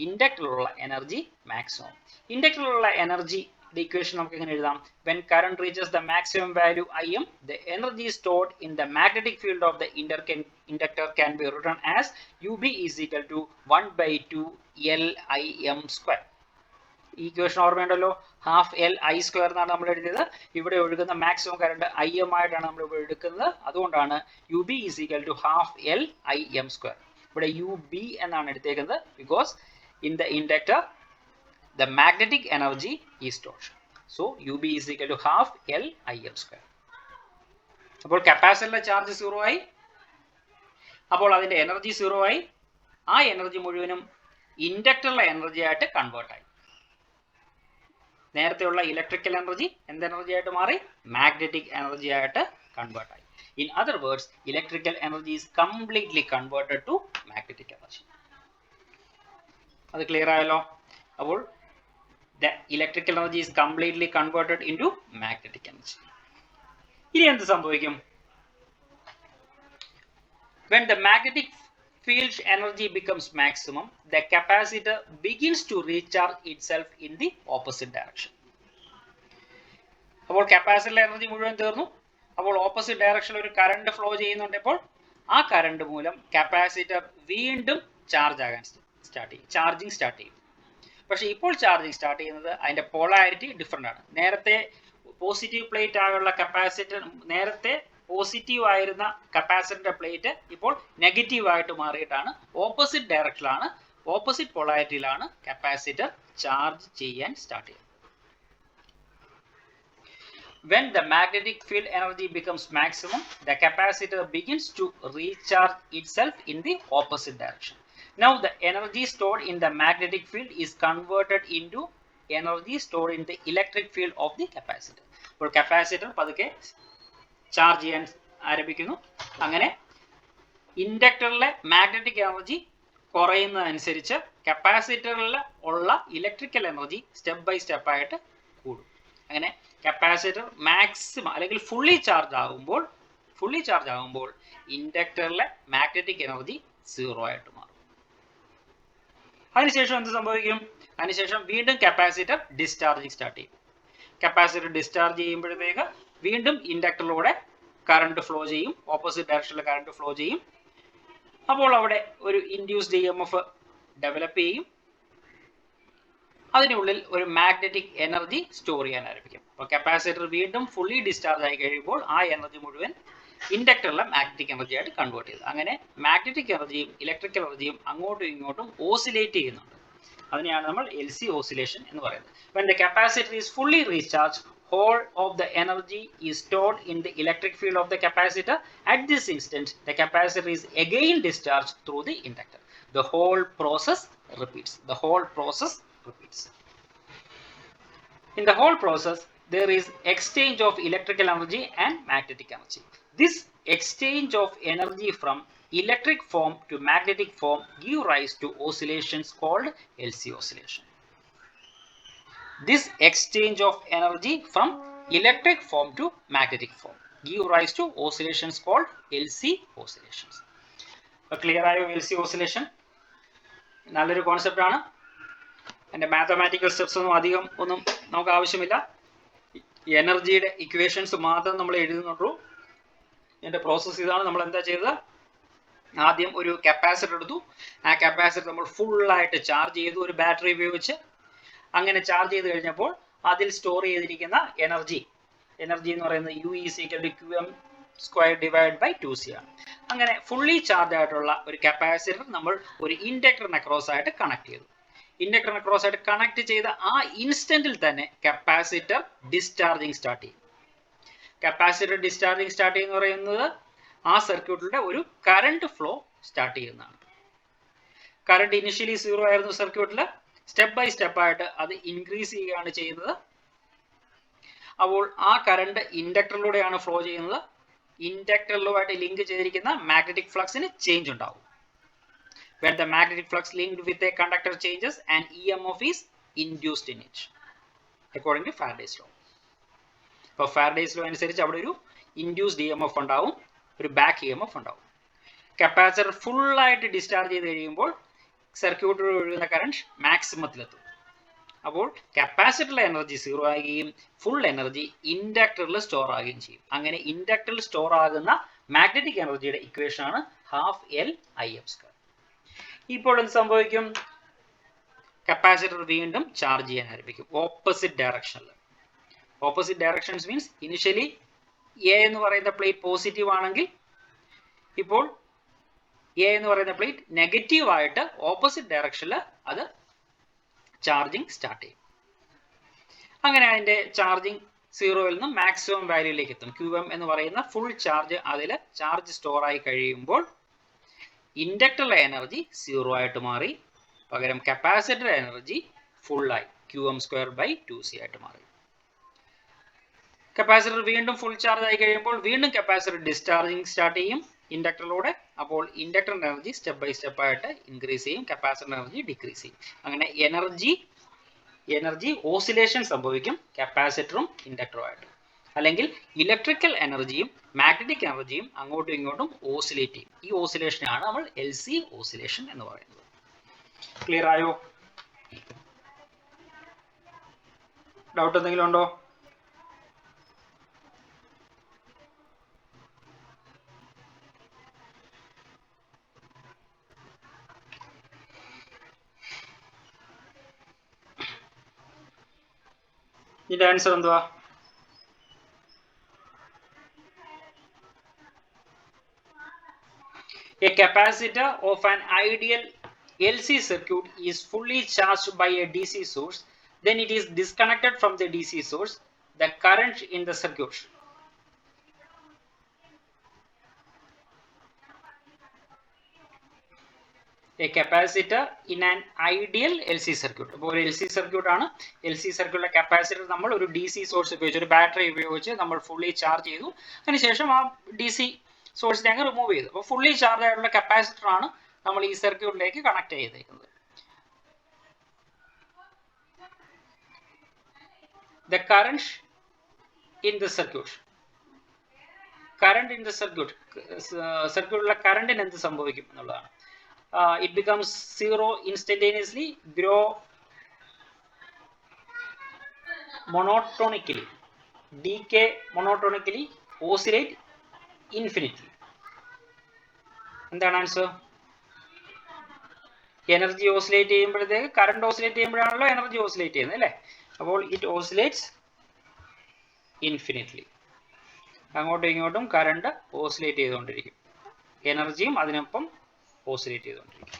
ഇൻഡക്ടറിലുള്ള എനർജി മാക്സിമം. ഇൻഡക്ടറിലുള്ള എനർജി ഇക്വേഷൻ നമുക്ക് എങ്ങനെ എഴുതാം? when current reaches the maximum value Im, the energy stored in the magnetic field of the inductor can be written as UB is equal to 1/2 LIm². ഈ equation ഓർമ്മയുണ്ടല്ലോ, half LI² എന്നാണ് നമ്മൾ എഴുതിയത്. ഇവിടെ ഒഴുകുന്ന മാക്സിമം കറണ്ട് Im ആയിട്ടാണ് നമ്മൾ ഇവിടെ എടുക്കുന്നത്. അതുകൊണ്ടാണ് UB is equal to half LIm². ഇവിടെ UB എന്നാണ് എടുത്തേക്കുന്നത്. Because in the inductor the magnetic energy is stored. So UB is equal to half L Im square. അപ്പോൾ കപ്പാസിറ്ററിലെ ചാർജ് 0 ആയി, അപ്പോൾ അതിന്റെ എനർജി 0 ആയി. ആ എനർജി മുഴുവനും ഇൻഡക്ടറിലെ എനർജി ആയിട്ട് കൺവേർട്ട് ആയി. നേരത്തെയുള്ള ഇലക്ട്രിക്കൽ എനർജി എന്ത് എനർജി ആയിട്ട് മാറി? മാഗ്നറ്റിക് എനർജി ആയിട്ട് കൺവേർട്ട് ആയി. In other words, electrical energy is completely converted to magnetic energy. അത് ക്ലിയർ ആയല്ലോ? അപ്പോൾ the electrical energy is completely converted into magnetic energy. ഇനി എന്ത് സംഭവിക്കും? When the magnetic field energy becomes maximum, the capacitor begins to recharge itself in the opposite direction. അപ്പോൾ കപ്പാസിറ്ററിലെ energy മുഴുവൻ തീർന്നു. അപ്പോൾ ഓപ്പോസിറ്റ് ഡയറക്ഷനിൽ ഒരു കറണ്ട് ഫ്ലോ ചെയ്യുന്നുണ്ട്. അപ്പോൾ ആ കറണ്ട് മൂലം കപ്പാസിറ്റർ വീണ്ടും ചാർജ് ആകാൻ സ്റ്റാർട്ട് ചെയ്യും, ചാർജിങ് സ്റ്റാർട്ട് ചെയ്യും. പക്ഷേ ഇപ്പോൾ ചാർജിങ് സ്റ്റാർട്ട് ചെയ്യുന്നത് അതിന്റെ പോളാരിറ്റി ഡിഫറെൻ്റ് ആണ്. നേരത്തെ പോസിറ്റീവ് പ്ലേറ്റ് ആയുള്ള കപ്പാസിറ്റർ, നേരത്തെ പോസിറ്റീവ് ആയിരുന്ന കപ്പാസിറ്ററിന്റെ പ്ലേറ്റ് ഇപ്പോൾ നെഗറ്റീവ് ആയിട്ട് മാറിയിട്ടാണ് ഓപ്പോസിറ്റ് ഡയറക്ഷനിലാണ്, ഓപ്പോസിറ്റ് പോളാരിറ്റിയിലാണ് കപ്പാസിറ്റർ ചാർജ് ചെയ്യാൻ സ്റ്റാർട്ട് ചെയ്യുന്നത്. When the magnetic field energy becomes maximum, the capacitor begins to recharge itself in the opposite direction. Now the energy stored in the magnetic field is converted into energy stored in the electric field of the capacitor. അപ്പോൾ capacitor പതുക്കെ charge ചെയ്യാൻ ആരംഭിക്കുന്നു. അങ്ങനെ ഇൻഡക്ടറിലെ magnetic energy കുറയുന്നതനുസരിച്ച് കപ്പാസിറ്ററിൽ ഉള്ള electrical energy step by step ആയിട്ട് കൂടും. അങ്ങനെ കപ്പാസിറ്റർ മാക്സിമം അല്ലെങ്കിൽ ഫുള്ളി ചാർജ് ആകുമ്പോൾ ഇൻഡക്ടറിലെ മാഗ്നറ്റിക് എനർജി 0 ആയിട്ട് മാറും. അതിനുശേഷം എന്ത് സംഭവിക്കും? അതിനുശേഷം വീണ്ടും കപ്പാസിറ്റർ ഡിസ്ചാർജിങ് സ്റ്റാർട്ട് ചെയ്യും. കപ്പാസിറ്റർ ഡിസ്ചാർജ് ചെയ്യുമ്പോഴത്തേക്ക് വീണ്ടും ഇൻഡക്ടറിലൂടെ കറണ്ട് ഫ്ലോ ചെയ്യും, ഓപ്പോസിറ്റ് ഡയറക്ഷനിൽ കറണ്ട് ഫ്ലോ ചെയ്യും. അപ്പോൾ അവിടെ ഒരു ഇൻഡ്യൂസ്ഡ് EMF ഡെവലപ്പ് ചെയ്യും. അതിനുള്ളിൽ ഒരു മാഗ്നറ്റിക് എനർജി സ്റ്റോർ ചെയ്യാൻ ആരംഭിക്കും. അപ്പോൾ കപ്പാസിറ്റർ വീണ്ടും ഫുള്ളി ഡിസ്ചാർജ് ആയി കഴിയുമ്പോൾ ആ എനർജി മുഴുവൻ ഇൻഡക്ടറിലെ മാഗ്നറ്റിക് എനർജി ആയിട്ട് കൺവേർട്ട് ചെയ്തു. അങ്ങനെ മാഗ്നറ്റിക് എനർജിയും ഇലക്ട്രിക്കൽ എനർജിയും അങ്ങോട്ടും ഇങ്ങോട്ടും ഓസിലേറ്റ് ചെയ്യുന്നുണ്ട്. അതിനെയാണ് നമ്മൾ LC ഓസിലേഷൻ എന്ന് പറയുന്നത്. When the capacitor is fully recharged, whole of the energy is stored in the electric field of the capacitor. At this instant, the capacitor is again discharged through the inductor. The whole process repeats. In the whole process, there is exchange of electrical energy and magnetic energy. This exchange of energy from electric form to magnetic form give rise to oscillations called LC oscillation. This exchange of energy from electric form to magnetic form give rise to oscillations called LC oscillations. Clear ആയോ LC oscillation? നല്ലൊരു concept ആണ്. അതിന്റെ mathematical steps ഒന്നും നമുക്ക് ആവശ്യമില്ല. എനർജിയുടെ equations മാത്രം നമ്മൾ എഴുതുന്നുള്ളൂ. ഇതിന്റെ പ്രോസസ്സ് ഇതാണ്. നമ്മൾ എന്താ ചെയ്തത്? ആദ്യം ഒരു കപ്പാസിറ്റർ എടുത്തു. ആ കപ്പാസിറ്റർ നമ്മൾ ഫുള്ളായിട്ട് ചാർജ് ചെയ്തു ഒരു ബാറ്ററി ഉപയോഗിച്ച്. അങ്ങനെ ചാർജ് ചെയ്ത് കഴിഞ്ഞപ്പോൾ അതിൽ സ്റ്റോർ ചെയ്തിരിക്കുന്ന എനർജി എന്ന് പറയുന്നത് U is equal to qm²/2c ആണ്. അങ്ങനെ ഫുള്ളി ചാർജ് ആയിട്ടുള്ള ഒരു കപ്പാസിറ്റർ നമ്മൾ ഒരു ഇൻഡക്ടറിനെ ക്രോസ് ആയിട്ട് കണക്ട് ചെയ്തു. ഇൻഡക്ടറിനെ ക്രോസ് ആയിട്ട് കണക്ട് ചെയ്ത ആ ഇൻസ്റ്റന്റിൽ തന്നെ കപ്പാസിറ്റർ ഡിസ്ചാർജിങ് സ്റ്റാർട്ട് ചെയ്യും. കപ്പാസിറ്റർ ഡിസ്ചാർജിങ് സ്റ്റാർട്ട് ചെയ്യുന്ന പറയുന്നത് ആ സർക്യൂട്ടിലൂടെ ഒരു കറണ്ട് ഫ്ലോ സ്റ്റാർട്ട് ചെയ്യുന്നതാണ്. കറണ്ട് ഇനിഷ്യലി 0 ആയിരുന്നു സർക്യൂട്ടിൽ. സ്റ്റെപ്പ് ബൈ സ്റ്റെപ്പ് ആയിട്ട് അത് ഇൻക്രീസ് ചെയ്യുകയാണ് ചെയ്യുന്നത്. അപ്പോൾ ആ കറണ്ട് ഇൻഡക്ടറിലൂടെയാണ് ഫ്ലോ ചെയ്യുന്നത്. ഇൻഡക്ടറിലുമായിട്ട് ലിങ്ക് ചെയ്തിരിക്കുന്ന മാഗ്നറ്റിക് ഫ്ലക്സിന് ചേഞ്ച് ഉണ്ടാവും. When the magnetic flux linked with a conductor changes, an EMF is induced in it, according to Faraday's law. അപ്പോൾ Faraday's law അനുസരിച്ച് അവിടെ ഒരു ഇൻഡ്യൂസ്ഡ് EMF ഉണ്ടാവും, ഒരു ബാക്ക് EMF ഉണ്ടാവും. കപ്പാസിറ്റർ ഫുള്ളായിട്ട് ഡിസ്ചാർജ് ചെയ്ത് കഴിയുമ്പോൾ സർക്യൂട്ടിൽ ഒഴുകുന്ന കറണ്ട് മാക്സിമത്തിലെത്തും. അപ്പോൾ കപ്പാസിറ്ററിലെ എനർജി 0 ആകുകയും ഫുൾ എനർജി ഇൻഡക്ടറിൽ സ്റ്റോർ ആകുകയും ചെയ്യും. അങ്ങനെ ഇൻഡക്ടറിൽ സ്റ്റോർ ആകുന്ന മാഗ്നറ്റിക് എനർജിയുടെ ഇക്വേഷൻ ആണ് ½LIm². ഇപ്പോൾ എന്ത് സംഭവിക്കും? കപ്പാസിറ്റർ വീണ്ടും ചാർജ് ചെയ്യാൻ ആരംഭിക്കും ഓപ്പോസിറ്റ് ഡയറക്ഷനിൽ. Opposite directions means initially A എന്ന് പറയുന്ന പ്ലേറ്റ് പോസിറ്റീവ് ആണെങ്കിൽ ഇപ്പോൾ എ എന്ന് പറയുന്ന പ്ലേറ്റ് നെഗറ്റീവ് ആയിട്ട് ഓപ്പോസിറ്റ് ഡയറക്ഷനിൽ അത് ചാർജിങ് സ്റ്റാർട്ട് ചെയ്യും. അങ്ങനെ അതിൻ്റെ ചാർജിങ് സീറോയിൽ നിന്ന് മാക്സിമം വാല്യൂയിലേക്ക് എത്തും. QM എന്ന് പറയുന്ന ഫുൾ ചാർജ് അതിൽ ചാർജ് സ്റ്റോർ ആയി കഴിയുമ്പോൾ ഇൻഡക്ടറിലെ എനർജി 0 ആയിട്ട് മാറി, പകരം കപ്പാസിറ്റർ എനർജി ഫുള്ളായി QM²/2C ആയിട്ട് മാറി. കപ്പാസിറ്റർ വീണ്ടും ഫുൾ ചാർജ് ആയി കഴിയുമ്പോൾ വീണ്ടും കപ്പാസിറ്റർ ഡിസ്ചാർജിങ് സ്റ്റാർട്ട് ചെയ്യും ഇൻഡക്ടറിലൂടെ. അപ്പോൾ inductor energy step by step ആയിട്ട് ഇൻക്രീസ് ചെയ്യും, കപ്പാസിറ്റർ എനർജി ഡിക്രീസ് ചെയ്യും. അങ്ങനെ എനർജി ഓസിലേഷൻ സംഭവിക്കും കപ്പാസിറ്ററും ഇൻഡക്ടറും ആയിട്ട്. അല്ലെങ്കിൽ ഇലക്ട്രിക്കൽ എനർജിയും മാഗ്നറ്റിക് എനർജിയും അങ്ങോട്ടും ഇങ്ങോട്ടും ഓസിലേറ്റ് ചെയ്യും. ഈ ഓസിലേഷനാണ് നമ്മൾ LC ഓസിലേഷൻ എന്ന് പറയുന്നത്. ക്ലിയർ ആയോ? ഡൗട്ട് എന്തെങ്കിലും ഉണ്ടോ? ഇതിന്റെ ആൻസർ എന്തുവാ? A capacitor of an ideal LC circuit is fully charged by a DC source. Then it is disconnected from the DC source. The current in the circuit. A capacitor in an ideal LC circuit. അപ്പോൾ ഒരു LC circuit ആണ്. LC സർക്യൂട്ടിലെ capacitor നമ്മൾ ഒരു DC source ഉപയോഗിച്ച്, ഒരു battery ഉപയോഗിച്ച് നമ്മൾ ഫുള്ളി ചാർജ് ചെയ്തു. അതിനുശേഷം ആ DC സോഴ്സിനെ അങ്ങ് റിമൂവ് ചെയ്തു. അപ്പോൾ ഫുള്ളി ചാർജ് ആയിട്ടുള്ള കപ്പാസിറ്റർ ആണ് നമ്മൾ ഈ സർക്യൂട്ടിലേക്ക് കണക്ട് ചെയ്തേക്കുന്നത്. The current in the circuit. Current in the circuit. സർക്യൂട്ടിലെ കറണ്ടിന് എന്ത് സംഭവിക്കും എന്നുള്ളതാണ്. It becomes 0 instantaneously, grow monotonically, decay monotonically, oscillate infinitely. എന്താണ് ആൻസർ? എനർജി ഓസിലേറ്റ് ചെയ്യുമ്പോഴത്തേക്ക് കറണ്ട് ഓസിലേറ്റ് ചെയ്യുമ്പോഴാണല്ലോ എനർജി ഓസിലേറ്റ് ചെയ്യുന്നത് അല്ലേ? അപ്പോൾ ഇറ്റ് ഓസിലേറ്റ്സ് ഇൻഫിനിറ്റ്ലി. അങ്ങോട്ടും ഇങ്ങോട്ടും കറണ്ട് ഓസിലേറ്റ് ചെയ്തുകൊണ്ടിരിക്കും, എനർജിയും അതിനൊപ്പം ഓസിലേറ്റ് ചെയ്തുകൊണ്ടിരിക്കും.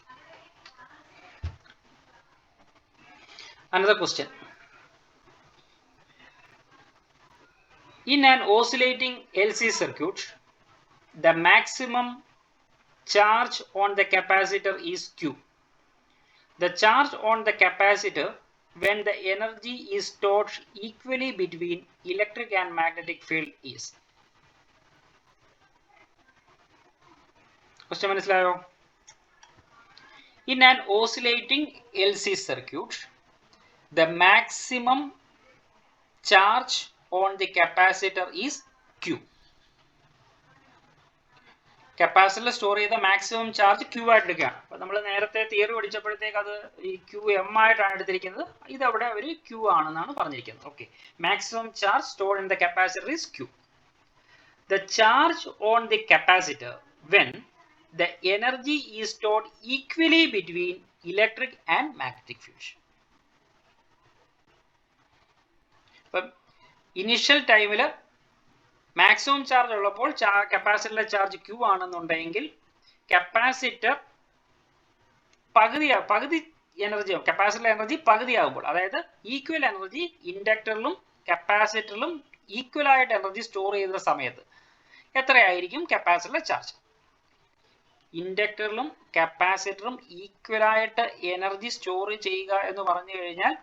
Another question. In an oscillating LC circuit, the maximum charge on the capacitor is Q. The charge on the capacitor when the energy is stored equally between electric and magnetic field is. Question മനസ്സിലായോ? In an oscillating LC circuit, the maximum charge on the capacitor is Q. കപ്പാസിറ്ററിൽ store ചെയ്ത maximum charge Q ആയിട്ട് എടുക്കുകയാണ്. അപ്പോൾ നമ്മൾ നേരത്തെ theory പഠിച്ചപ്പോഴത്തേക്ക് അത് ഈ QM ആയിട്ടാണ് എടുത്തിരിക്കുന്നത്. ഇതവിടെ ഒരു Q ആണെന്നാണ് പറഞ്ഞിരിക്കുന്നത്. Okay, maximum charge stored in the capacitor is Q. The charge on the capacitor when the energy is stored equally between electric and magnetic field. അപ്പം ഇനിഷ്യൽ ടൈമിൽ മാക്സിമം ചാർജ് ഉള്ളപ്പോൾ കപ്പാസിറ്ററിലെ ചാർജ് Q ആണെന്നുണ്ടെങ്കിൽ capacitor പകുതി energy, കപ്പാസിറ്ററിലെ energy പകുതിയാകുമ്പോൾ, അതായത് equal energy ഇൻഡക്ടറിലും കപ്പാസിറ്ററിലും equal ആയിട്ട് energy store ചെയ്ത സമയത്ത് എത്രയായിരിക്കും കപ്പാസിറ്ററിലെ ചാർജ്? ഇൻഡക്ടറിലും കപ്പാസിറ്ററും ഈക്വൽ ആയിട്ട് എനർജി സ്റ്റോർ ചെയ്യുക എന്ന് പറഞ്ഞു കഴിഞ്ഞാൽ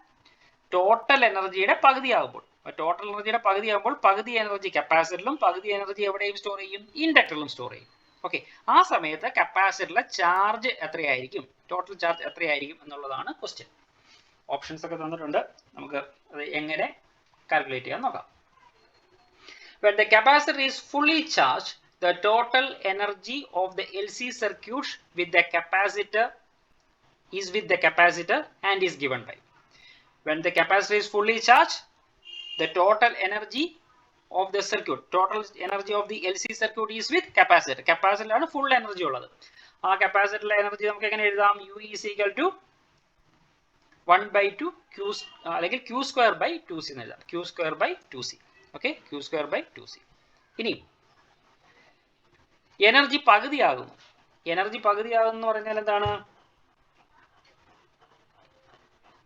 ടോട്ടൽ എനർജിയുടെ പകുതിയാകുമ്പോൾ, ടോട്ടൽ എനർജിയുടെ പകുതിയാകുമ്പോൾ പകുതി എനർജി കപ്പാസിറ്ററിലും പകുതി എനർജി എവിടെയും സ്റ്റോർ ചെയ്യും? ഇൻഡക്ടറിലും സ്റ്റോർ ചെയ്യും. ഓക്കെ, ആ സമയത്ത് കപ്പാസിറ്ററിലെ ചാർജ് എത്രയായിരിക്കും, ടോട്ടൽ ചാർജ് എത്രയായിരിക്കും എന്നുള്ളതാണ് ക്വസ്റ്റ്യൻ. ഓപ്ഷൻസ് ഒക്കെ തന്നിട്ടുണ്ട്, നമുക്ക് അത് എങ്ങനെ കാൽക്കുലേറ്റ് ചെയ്യാൻ നോക്കാം. When the capacitor is fully charged, the total energy of the LC circuit with the capacitor and is given by. When the capacitor is fully charged, the total energy of the circuit, total energy of the LC circuit is with capacitor. Capacitor ആണ് full energy ഉള്ളത്. ആ കപ്പാസിറ്ററിലെ energy നമുക്ക് എങ്ങനെ എഴുതാം? U is equal to 1/2 Q അല്ലെങ്കിൽ Q²/2C എന്ന് എഴുതാം. Q²/2C. Okay, Q²/2C. ഇനി എനർജി പകുതിയാകുന്നു. എനർജി പകുതിയാകുന്നു എന്ന് പറഞ്ഞാൽ എന്താണ്?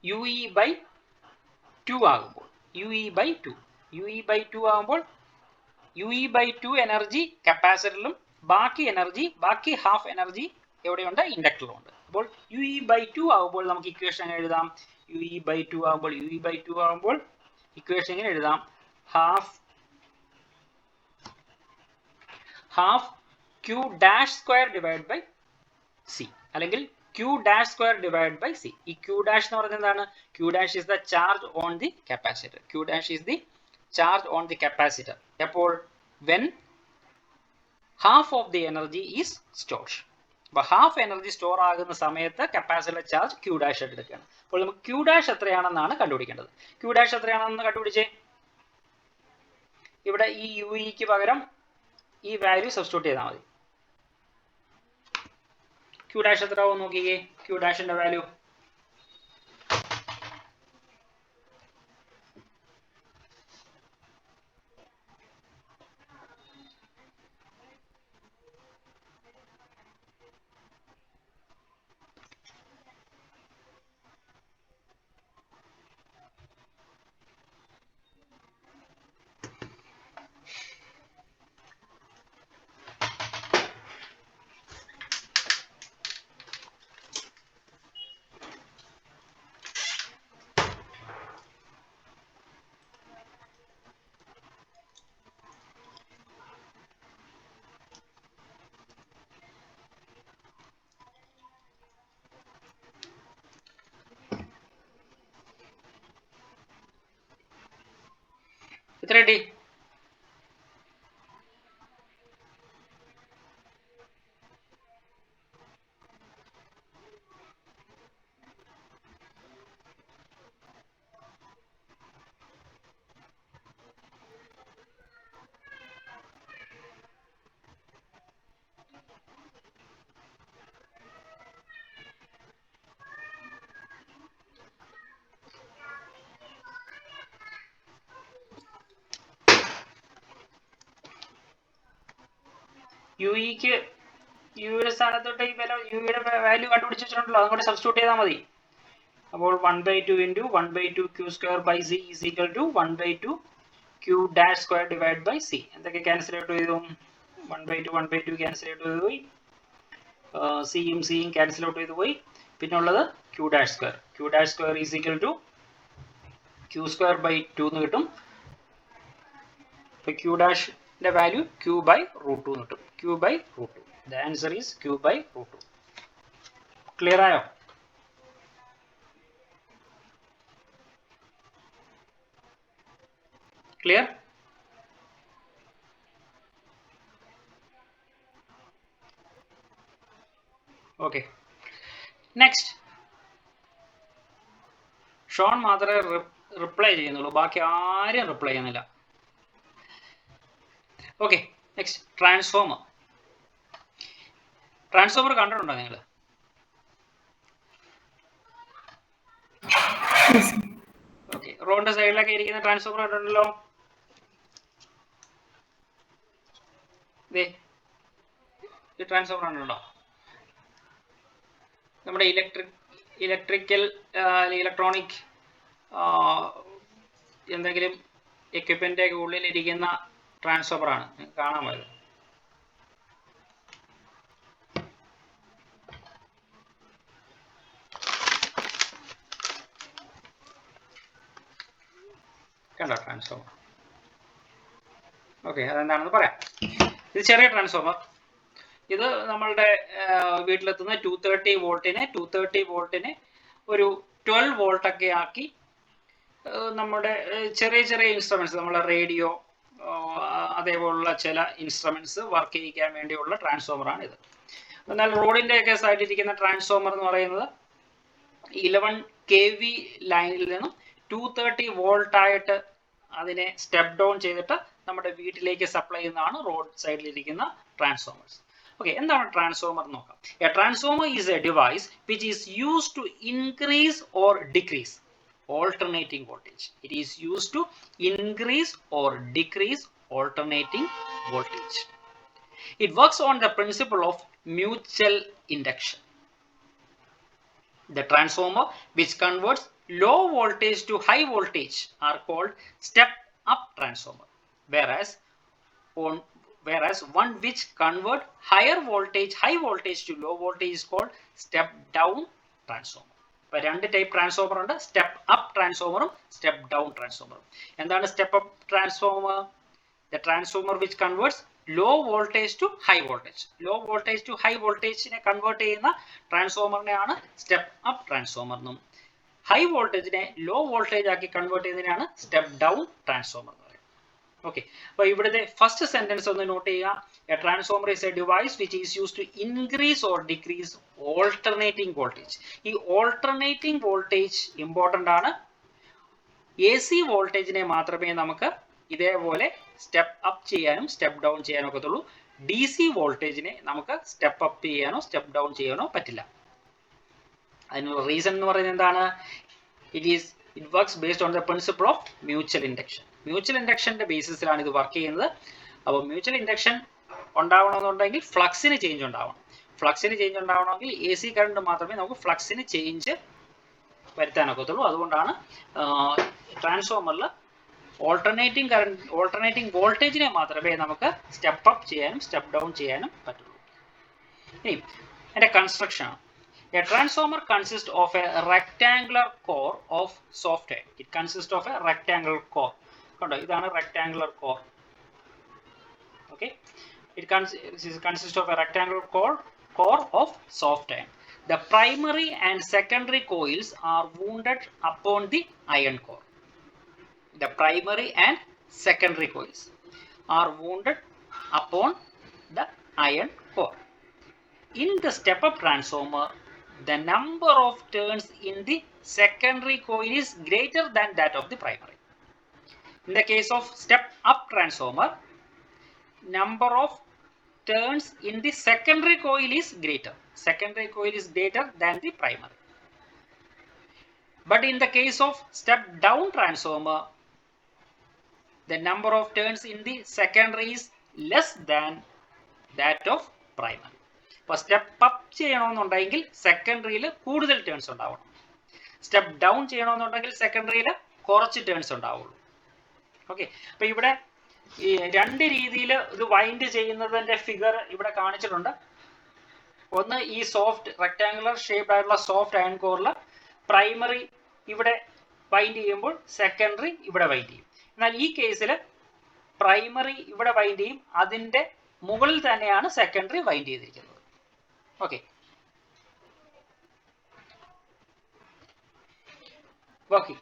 UE by 2 ആകുമ്പോൾ UE by 2 UE by 2 ആകുമ്പോൾ UE by 2 എനർജി കപ്പാസിറ്ററിലും ബാക്കി എനർജി ബാക്കി ഹാഫ് എനർജി എവിടെയുണ്ട് ഇൻഡക്ടറിലും ഉണ്ട്. അപ്പോൾ UE by 2 ആകുമ്പോൾ നമുക്ക് ഇക്വേഷൻ എഴുതാം. UE by 2 ആകുമ്പോൾ ഇക്വേഷൻ എങ്ങനെ എഴുതാം? Half Q dash square divided by C അല്ലെങ്കിൽ Q dash square divided by C. ഈ Q dash എന്ന് പറയുന്നത് എന്താണ്? Q dash is the charge on the capacitor. Q dash is the charge on the capacitor. അപ്പോൾ when half of the energy is stored. അപ്പോൾ half energy store ആകുന്ന സമയത്ത് capacitor charge Q dash എടുക്കുകയാണ്. അപ്പോൾ നമുക്ക് Q dash എത്രയാണെന്നാണ് കണ്ടുപിടിക്കേണ്ടത്. Q dash എത്രയാണെന്ന് കണ്ടുപിടിച്ചേ. ഇവിടെ ഈ UE പകരം ഈ വാല്യൂ സബ്സ്റ്റിറ്റ്യൂട്ട് ചെയ്താൽ മതി. Q dash എത്രയാവും നോക്കിക്കേ. Q ഡാഷിന്റെ വാല്യൂ എത്ര കിട്ടി? യുടെ സ്ഥാനത്തോട്ട് ഈ യുടെ വാല്യൂ കണ്ടുപിടിച്ച് വെച്ചിട്ടുണ്ടല്ലോ, അതുകൊണ്ട് സബ്സ്റ്റിറ്റ്യൂട്ട് ചെയ്താൽ മതി. അപ്പോൾ 1/2 into 1/2 Q square by C is equal to 1/2 Q dash square divided by C. എന്തൊക്കെ ക്യാൻസൽ ഔട്ട് ചെയ്തു? 1/2 ക്യാൻസൽ ഔട്ട് ചെയ്തു പോയി, സിയും ക്യാൻസൽ ഔട്ട് ചെയ്തു പോയി. പിന്നെ ഉള്ളത് Q dash square. Q dash square is equal to Q square by 2 എന്ന് കിട്ടും. അപ്പോൾ Q dash value Q by root 2 കിട്ടും. Q by root 2. The answer is Q by root 2. Clear ആയോ? Clear? Okay. Next. ഷോൺ മാത്രമേ reply ചെയ്യുന്നുള്ളൂ, ബാക്കി ആരും reply ചെയ്യുന്നില്ല. Okay, next transformer. ട്രാൻസ്ഫോമർ കണ്ടിട്ടുണ്ടോ നിങ്ങൾ? ഓക്കെ, റോഡിന്റെ സൈഡിലൊക്കെ ഇരിക്കുന്ന ട്രാൻസ്ഫോമർ കണ്ടിട്ടുണ്ടല്ലോ. ഈ ട്രാൻസ്ഫോമർ കണ്ടിട്ടുണ്ടോ? നമ്മുടെ ഇലക്ട്രിക്കൽ ഇലക്ട്രോണിക് എന്തെങ്കിലും എക്യുപ്മെന്റ് ഒക്കെ ഉള്ളിലിരിക്കുന്ന ട്രാൻസ്ഫോമർ ആണ്, കാണാൻ പോയത്. കണ്ടോ ട്രാൻസ്ഫോമർ? ഓക്കെ, അതെന്താണെന്ന് പറയാം. ഇത് ചെറിയ ട്രാൻസ്ഫോമർ. ഇത് നമ്മളുടെ വീട്ടിലെത്തുന്ന 230 വോൾട്ടിനെ ഒരു 12 വോൾട്ടൊക്കെ ആക്കി നമ്മുടെ ചെറിയ ഇൻസ്ട്രുമെന്റ്സ്, നമ്മളെ റേഡിയോ അതേപോലുള്ള ചില ഇൻസ്ട്രുമെന്റ്സ് വർക്ക് ചെയ്യിക്കാൻ വേണ്ടിയുള്ള ട്രാൻസ്ഫോമറാണ് ഇത്. എന്നാൽ റോഡിന്റെ ഒക്കെ സൈഡിലിരിക്കുന്ന ട്രാൻസ്ഫോമർ എന്ന് പറയുന്നത് 11 kV ലൈനിൽ നിന്നും 230 വോൾട്ട് ആയിട്ട് അതിനെ സ്റ്റെപ്പ് ഡൗൺ ചെയ്തിട്ട് നമ്മുടെ വീട്ടിലേക്ക് സപ്ലൈ ചെയ്യുന്നതാണ് റോഡ് സൈഡിലിരിക്കുന്ന ട്രാൻസ്ഫോമേഴ്സ്. ഓക്കെ, എന്താണ് ട്രാൻസ്ഫോമർ എന്ന് നോക്കാം. A transformer is a device which is used to increase or decrease alternating voltage. It is used to increase or decrease alternating voltage. It works on the principle of mutual induction. The transformer which converts low voltage to high voltage are called step up transformer, whereas one which convert higher voltage high voltage to low voltage is called step down transformer. ഇപ്പോൾ രണ്ട് type transformer ഉണ്ട്, step up ട്രാൻസ്ഫോമറും step down ട്രാൻസ്ഫോമറും. എന്താണ് step up transformer? The transformer which converts low voltage to high voltage. Low voltage to high വോൾട്ടേജിനെ convert ചെയ്യുന്ന ട്രാൻസ്ഫോമറിനെയാണ് step up transformer എന്നും, ഹൈ വോൾട്ടേജിനെ ലോ വോൾട്ടേജ് ആക്കി കൺവേർട്ട് ചെയ്യുന്നതിനാണ് സ്റ്റെപ്പ് ഡൗൺ ട്രാൻസ്ഫോമർ. Okay, അപ്പോൾ ഇവിടുത്തെ ഫസ്റ്റ് സെന്റൻസ് ഒന്ന് നോട്ട് ചെയ്യുക. A transformer is a device which is use to increase or decrease alternating voltage. ഈ ഓൾട്ടർനേറ്റിംഗ് വോൾട്ടേജ് ഇമ്പോർട്ടൻ്റ് ആണ്. എ സി വോൾട്ടേജിനെ മാത്രമേ നമുക്ക് ഇതേപോലെ സ്റ്റെപ്പ് അപ്പ് ചെയ്യാനും സ്റ്റെപ്പ് ഡൗൺ ചെയ്യാനോ ഒക്കത്തുള്ളൂ. ഡി സി വോൾട്ടേജിനെ നമുക്ക് സ്റ്റെപ്പ് അപ്പ് ചെയ്യാനോ സ്റ്റെപ്പ് ഡൗൺ ചെയ്യാനോ പറ്റില്ല. അതിനുള്ള റീസൺ എന്ന് പറയുന്നത് എന്താണ്? It works based on the principle of mutual induction. Mutual ഇൻഡക്ഷന്റെ ബേസിസിലാണ് ഇത് വർക്ക് ചെയ്യുന്നത്. അപ്പോൾ മ്യൂച്വൽ ഇൻഡക്ഷൻ ഉണ്ടാവണമെന്നുണ്ടെങ്കിൽ ഫ്ലക്സിന് ചേഞ്ച് ഉണ്ടാവണം. ഫ്ലക്സിന് ചേഞ്ച് ഉണ്ടാവണമെങ്കിൽ എ സി കറണ്ട് മാത്രമേ നമുക്ക് ഫ്ലക്സിന് ചേഞ്ച് വരുത്താനൊക്കത്തുള്ളൂ. അതുകൊണ്ടാണ് ട്രാൻസ്ഫോമറിൽ ഓൾട്ടർനേറ്റിംഗ് വോൾട്ടേജിനെ മാത്രമേ നമുക്ക് സ്റ്റെപ്പ് അപ്പ് ചെയ്യാനും സ്റ്റെപ്പ് ഡൗൺ ചെയ്യാനും പറ്റുള്ളൂ. ഇനി എൻ്റെ കൺസ്ട്രക്ഷൻ ആണ്. A transformer consists of a rectangular core of soft iron. It consists of a rectangular core. കണ്ടോ, ഇതാണ് rectangular core. Okay, it consists of a rectangular core of soft iron. The primary and secondary coils are wounded upon the iron core. The primary and secondary coils are wounded upon the iron core. In the step-up transformer, the number of turns in the secondary coil is greater than that of the primary. In the case of step-up transformer, number of turns in the secondary coil is greater. Secondary coil is greater than the primary. But in the case of step-down transformer, the number of turns in the secondary is less than that of primary. അപ്പോൾ step up ചെയ്യണമെന്നുണ്ടെങ്കിൽ സെക്കൻഡറിയിൽ കൂടുതൽ turns ഉണ്ടാവണം. Step down ചെയ്യണമെന്നുണ്ടെങ്കിൽ സെക്കൻഡറിയിൽ കുറച്ച് turns ഉണ്ടാവുള്ളൂ. Okay, അപ്പോൾ ഇവിടെ ഈ രണ്ട് രീതിയിൽ ഇത് വൈൻഡ് ചെയ്യുന്നതിൻ്റെ ഫിഗർ ഇവിടെ കാണിച്ചിട്ടുണ്ട്. ഒന്ന് ഈ സോഫ്റ്റ് റെക്ടാങ്കുലർ ഷേപ്പ് ആയിട്ടുള്ള സോഫ്റ്റ് അയൺ കോറിൽ പ്രൈമറി ഇവിടെ വൈൻഡ് ചെയ്യുമ്പോൾ സെക്കൻഡറി ഇവിടെ വൈൻഡ് ചെയ്യും. എന്നാൽ ഈ കേസിൽ പ്രൈമറി ഇവിടെ വൈൻഡ് ചെയ്യും, അതിൻ്റെ മുകളിൽ തന്നെയാണ് സെക്കൻഡറി വൈൻഡ് ചെയ്തിരിക്കുന്നത്. Okay. Okay.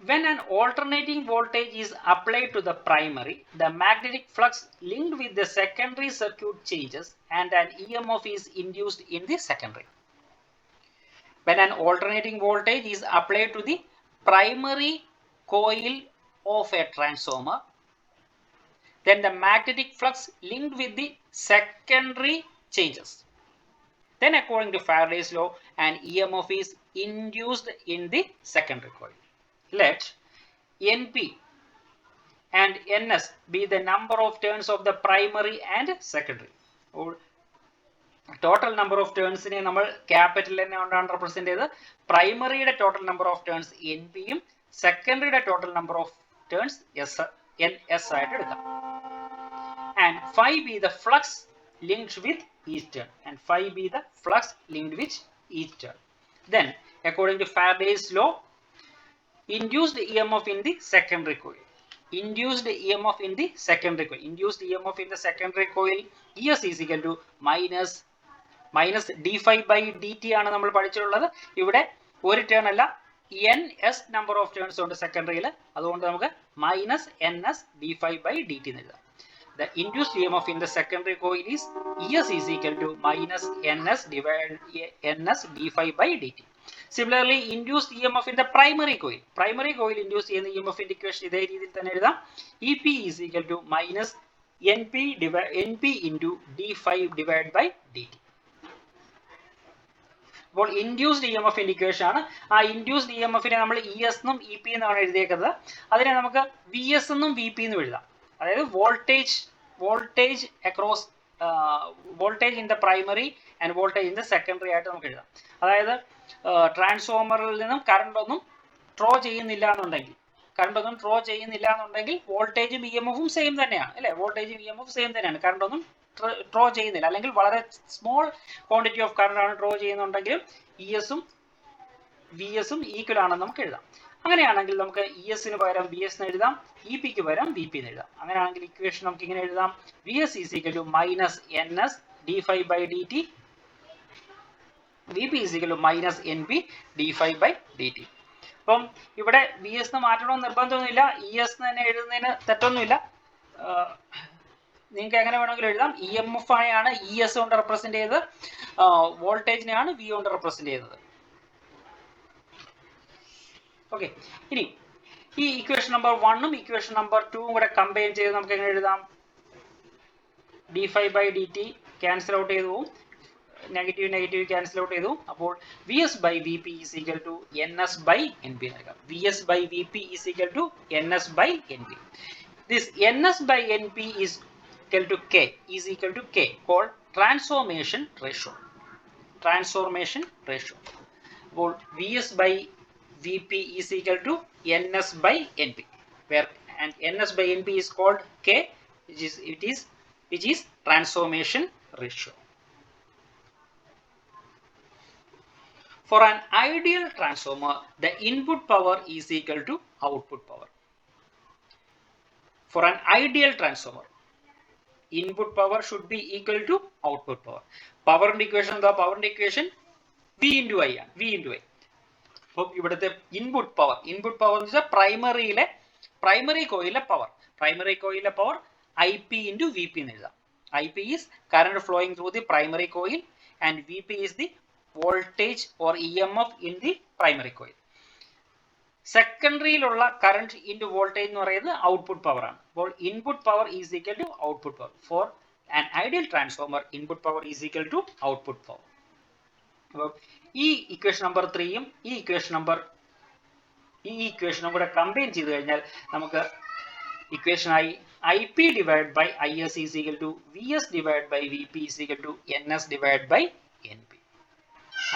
When an alternating voltage is applied to the primary, the magnetic flux linked with the secondary circuit changes and an EMF is induced in the secondary. When an alternating voltage is applied to the primary coil of a transformer, then the magnetic flux linked with the secondary changes. Then according to Faraday's law, an EMF is induced in the secondary coil. Let NP and NS be the number of turns of the primary and secondary. Or total number of turns in നമ്മൾ capital തന്നെ കൊണ്ടാണ് represent ചെയ്തത്. പ്രൈമറിയുടെ total number of turns NPയും സെക്കൻഡറിയുടെ total number of turns NS ആയിട്ട് എടുക്കാം. And phi be the flux linked with each turn, and phi be the flux linked with each turn. Then according to Faraday's law, induced EMF in the secondary coil. Induced EMF in the secondary coil. Induced EMF in the secondary coil ES is equal to minus d phi by dt ആണ് നമ്മൾ പഠിച്ചിട്ടുള്ളത്. ഇവിടെ ഒരു turn അല്ല, NS number of turns ഉണ്ട് സെക്കൻഡറിയിൽ, അതുകൊണ്ട് നമുക്ക് -NS d phi by dt എന്ന് എഴുതാം. The induced EMF in the secondary coil is ES is equal to -NS divided NS d phi by dt. Similarly, induced EMF in the primary coil. Primary coil induced EMF in the equation ഇതേ രീതിയിൽ തന്നെ എഴുതാം. EP is equal to -NP into d phi divided by dt. അപ്പോൾ induced EMF equation ആണ്. ആ induced EMFനെ നമ്മൾ ES എന്നും EP എന്നാണ് എഴുതിയേക്കുന്നത്. അതിനെ നമുക്ക് VS എന്നും VP എന്നും എഴുതാം. അതായത് voltage across voltage in the primary and voltage in the secondary ആയിട്ട് നമുക്ക് എഴുതാം. അതായത് ട്രാൻസ്ഫോമറിൽ നിന്നും കറണ്ട് ഒന്നും ഡ്രോ ചെയ്യുന്നില്ല എന്നുണ്ടെങ്കിൽ, കറണ്ട് ഒന്നും ഡ്രോ ചെയ്യുന്നില്ല എന്നുണ്ടെങ്കിൽ വോൾട്ടേജും ഇ എം എഫും സെയിം തന്നെയാണ് അല്ലേ, വോൾട്ടേജും ഇ എം എഫ് സെയിം തന്നെയാണ്, കറണ്ട് ഒന്നും ഡ്രോ ചെയ്യുന്നില്ല. അല്ലെങ്കിൽ വളരെ സ്മോൾ ക്വാണ്ടിറ്റി ഓഫ് കറണ്ട് ആണ് ഡ്രോ ചെയ്യുന്നുണ്ടെങ്കിലും ഇ എസും വി എസും ഈക്വൽ ആണെന്ന് നമുക്ക് എഴുതാം. അങ്ങനെയാണെങ്കിൽ നമുക്ക് ഇ എസിന് പകരം വി എസ് എന്ന് എഴുതാം, ഇ പിക്ക് പകരം വി പി എന്ന് എഴുതാം. അങ്ങനെയാണെങ്കിൽ ഇക്വേഷൻ നമുക്ക് ഇങ്ങനെ എഴുതാം, V S is equal to minus N S D five by D T, V P is equal to minus N P D five by D T. അപ്പം ഇവിടെ വി എസ് മാറ്റണമെന്ന് നിർബന്ധമൊന്നുമില്ല, ഇ എസ് തന്നെ എഴുതുന്നതിന് തെറ്റൊന്നുമില്ല. നിങ്ങൾക്ക് എങ്ങനെ വേണമെങ്കിലും എഴുതാം. ഇ എം എഫ് ആണ് ഇ എസ് കൊണ്ട് റെപ്രസെന്റ് ചെയ്തത്, വോൾട്ടേജിനെയാണ് വി കൊണ്ട് റെപ്രസെന്റ് ചെയ്യുന്നത്. ഓക്കെ, ഇനി ഈ ഇക്വേഷൻ നമ്പർ 1ഉം ഇക്വേഷൻ നമ്പർ 2ഉം കൂടെ കമ്പൈൻ ചെയ്ത് നമുക്ക് എങ്ങനെ എഴുതാം, D five by D T cancel out ചെയ്തു പോകും, നെഗറ്റീവ് നെഗറ്റീവ് ക്യാൻസൽ ഔട്ട് ചെയ്തു. അപ്പോൾ V S by V P is equal to N S by N P നൽകാം. V S by V P is equal to N S by N P. This N S by N P is equal to K, is equal to K, called transformation ratio. Transformation ratio. അപ്പോൾ V S by Vp is equal to Ns by Np, where and Ns by Np is called K, which is transformation ratio. For an ideal transformer, the input power is equal to output power. For an ideal transformer, input power should be equal to output power. Power equation, the power equation V into I, V into I. അപ്പോൾ ഇവിടുത്തെ input power എന്ന് വെച്ചാൽ primary കോയിലെ power I P into V P എന്ന് എഴുതാം. I P is current flowing through the primary coil and V P is the voltage or E M F in the primary coil. സെക്കൻഡറിയിലുള്ള current into voltage എന്ന് പറയുന്നത് output power ആണ്. അപ്പോൾ input power is equal to output power. For an ideal transformer input power is equal to output power. അപ്പോൾ ഈ equation number 3യും ഈ ഇക്വേഷനും കൂടെ കമ്പൈൻ ചെയ്ത് കഴിഞ്ഞാൽ നമുക്ക് ഇക്വേഷനായി I P divide by I S is equal to V S divide by V P is equal to N S divide by N P.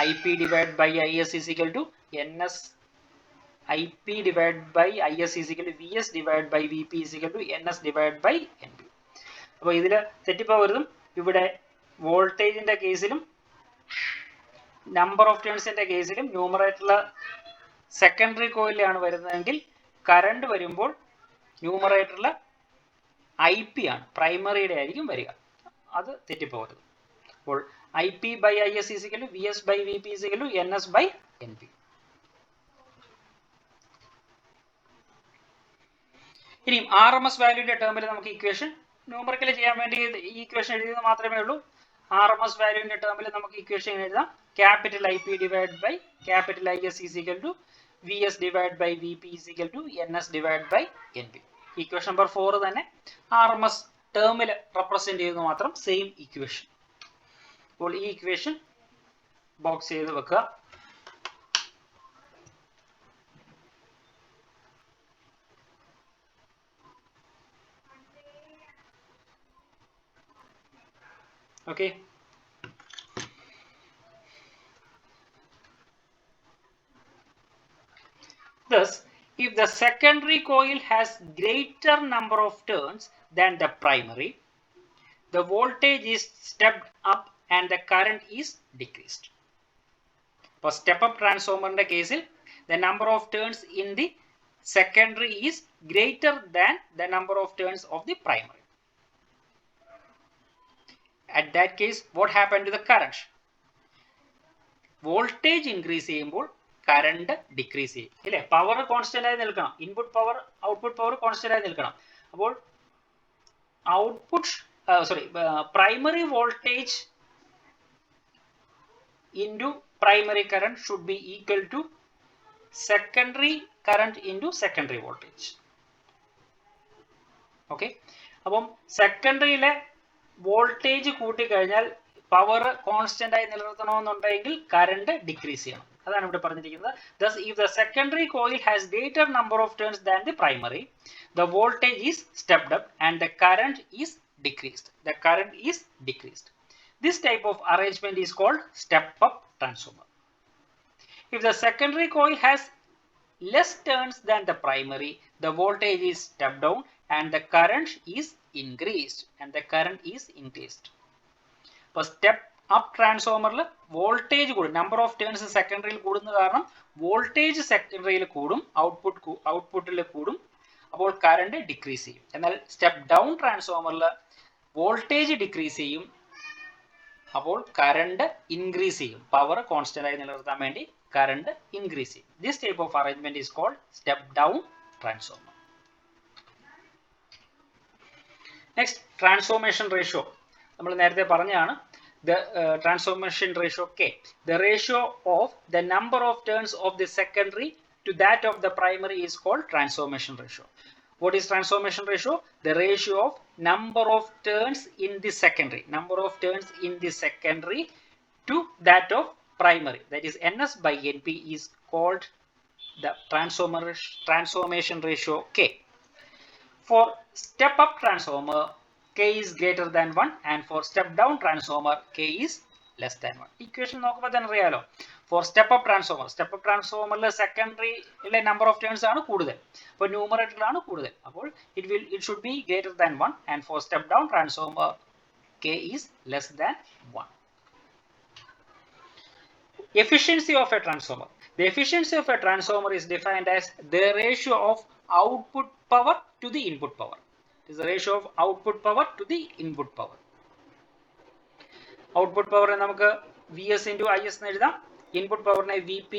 I P divide by I S is equal to N S, I P divide by I S is equal to V S divide by V P is equal to N S divide by N P. അപ്പോൾ ഇതിൽ തെറ്റിപ്പോകരുതും, ഇവിടെ വോൾട്ടേജിന്റെ കേസിലും number of ടേൺസിന്റെ കേസിലും ന്യൂമറേറ്ററിൽ secondary കോയിലാണ് വരുന്നതെങ്കിൽ current വരുമ്പോൾ ന്യൂമറേറ്ററിൽ ഐ പി ആണ്, പ്രൈമറിയുടെ ആയിരിക്കും വരിക. അത് തെറ്റിപ്പോകരുത്. അപ്പോൾ I P by I S is equal to V S by V P is equal to N S by N P. ഇനി ആർ എം എസ് വാല്യൂന്റെ ടേമിൽ നമുക്ക് ഇക്വേഷൻ ന്യൂമറിക്കൽ ചെയ്യാൻ വേണ്ടി ഈ ഇക്വേഷൻ എഴുതുന്നത് മാത്രമേ ഉള്ളൂ. ആർ എം എസ് വാല്യൂന്റെ ടേമിൽ നമുക്ക് ഇക്വേഷൻ എഴുതാം, capital IP divided by capital IS is equal to VS divided by VP is equal to NS divided by NP. Equation number 4 തന്നെ RMS ടേമിൽ റെപ്രസെന്റ് ചെയ്യുന്നത് മാത്രം, സെയിം ഇക്വേഷൻ. അപ്പോൾ ഈ ഇക്വേഷൻ ബോക്സ് ചെയ്ത് വെക്കുക. Okay, thus, if the secondary coil has greater number of turns than the primary, the voltage is stepped up and the current is decreased. For step-up transformer in the case, the number of turns in the secondary is greater than the number of turns of the primary. At that case, what happened to the current? Voltage increase ചെയ്യുമ്പോൾ current decrease ചെയ്യും ഇല്ലേ, power constant ആയി നിൽക്കണം, input power output power constant ആയി നിൽക്കണം. അപ്പോൾ primary voltage into primary current should be equal to secondary current into secondary voltage. Okay, അപ്പം സെക്കൻഡറിയിലെ വോൾട്ടേജ് കൂട്ടിക്കഴിഞ്ഞാൽ പവർ കോൺസ്റ്റന്റ് ആയി നിലനിർത്തണമെന്നുണ്ടെങ്കിൽ കറണ്ട് ഡിക്രീസ് ചെയ്യണം. അതാണ് ഇവിടെ പറഞ്ഞിരിക്കുന്നത്. Thus, if the secondary coil has greater number of turns than the primary, the voltage is stepped up and the current is decreased. The current is decreased. This type of arrangement is called step-up transformer. If the secondary coil has less turns than the primary, the voltage is stepped down and the current is increased. ഇപ്പോൾ step up ട്രാൻസ്ഫോമറിൽ voltage കൂടും, number of turns സെക്കൻഡറിയിൽ കൂടുന്ന കാരണം voltage സെക്കൻഡറിയിൽ കൂടും, ഔട്ട്പുട്ടിൽ കൂടും, അപ്പോൾ current decrease ചെയ്യും. എന്നാൽ സ്റ്റെപ്പ് ഡൗൺ ട്രാൻസ്ഫോമറിൽ വോൾട്ടേജ് ഡിക്രീസ് ചെയ്യും, അപ്പോൾ കറണ്ട് ഇൻക്രീസ് ചെയ്യും. പവർ കോൺസ്റ്റന്റ് ആയി നിലനിർത്താൻ വേണ്ടി കറണ്ട് ഇൻക്രീസ് ചെയ്യും. This type of arrangement is called step down transformer. Next transformation ratio. നമ്മൾ നേരത്തെ പറഞ്ഞതാണ് the transformation ratio K, the ratio of the number of turns of the secondary to that of the primary is called transformation ratio. What is transformation ratio? The ratio of number of turns in the secondary, to that of primary, that is NS by NP, is called the transformation ratio K. For step up transformer, K is greater than 1, and for step down transformer, K is less than 1. Equation നോക്കുമ്പോൾ തന്നെ അറിയാലോ. For step up transformer secondary number of turns ആണ് കൂടുതൽ, അപ്പോൾ numerator ആണ് കൂടുതൽ, അപ്പോൾ it should be greater than 1, and for step down transformer, K is less than 1. Efficiency of a transformer. The efficiency of a transformer is defined as the ratio of output power to the input power. It is the ratio of output power to the input power. Output power നമുക്ക് Vs into Is എന്ന് എഴുതാം, input power നെ Vp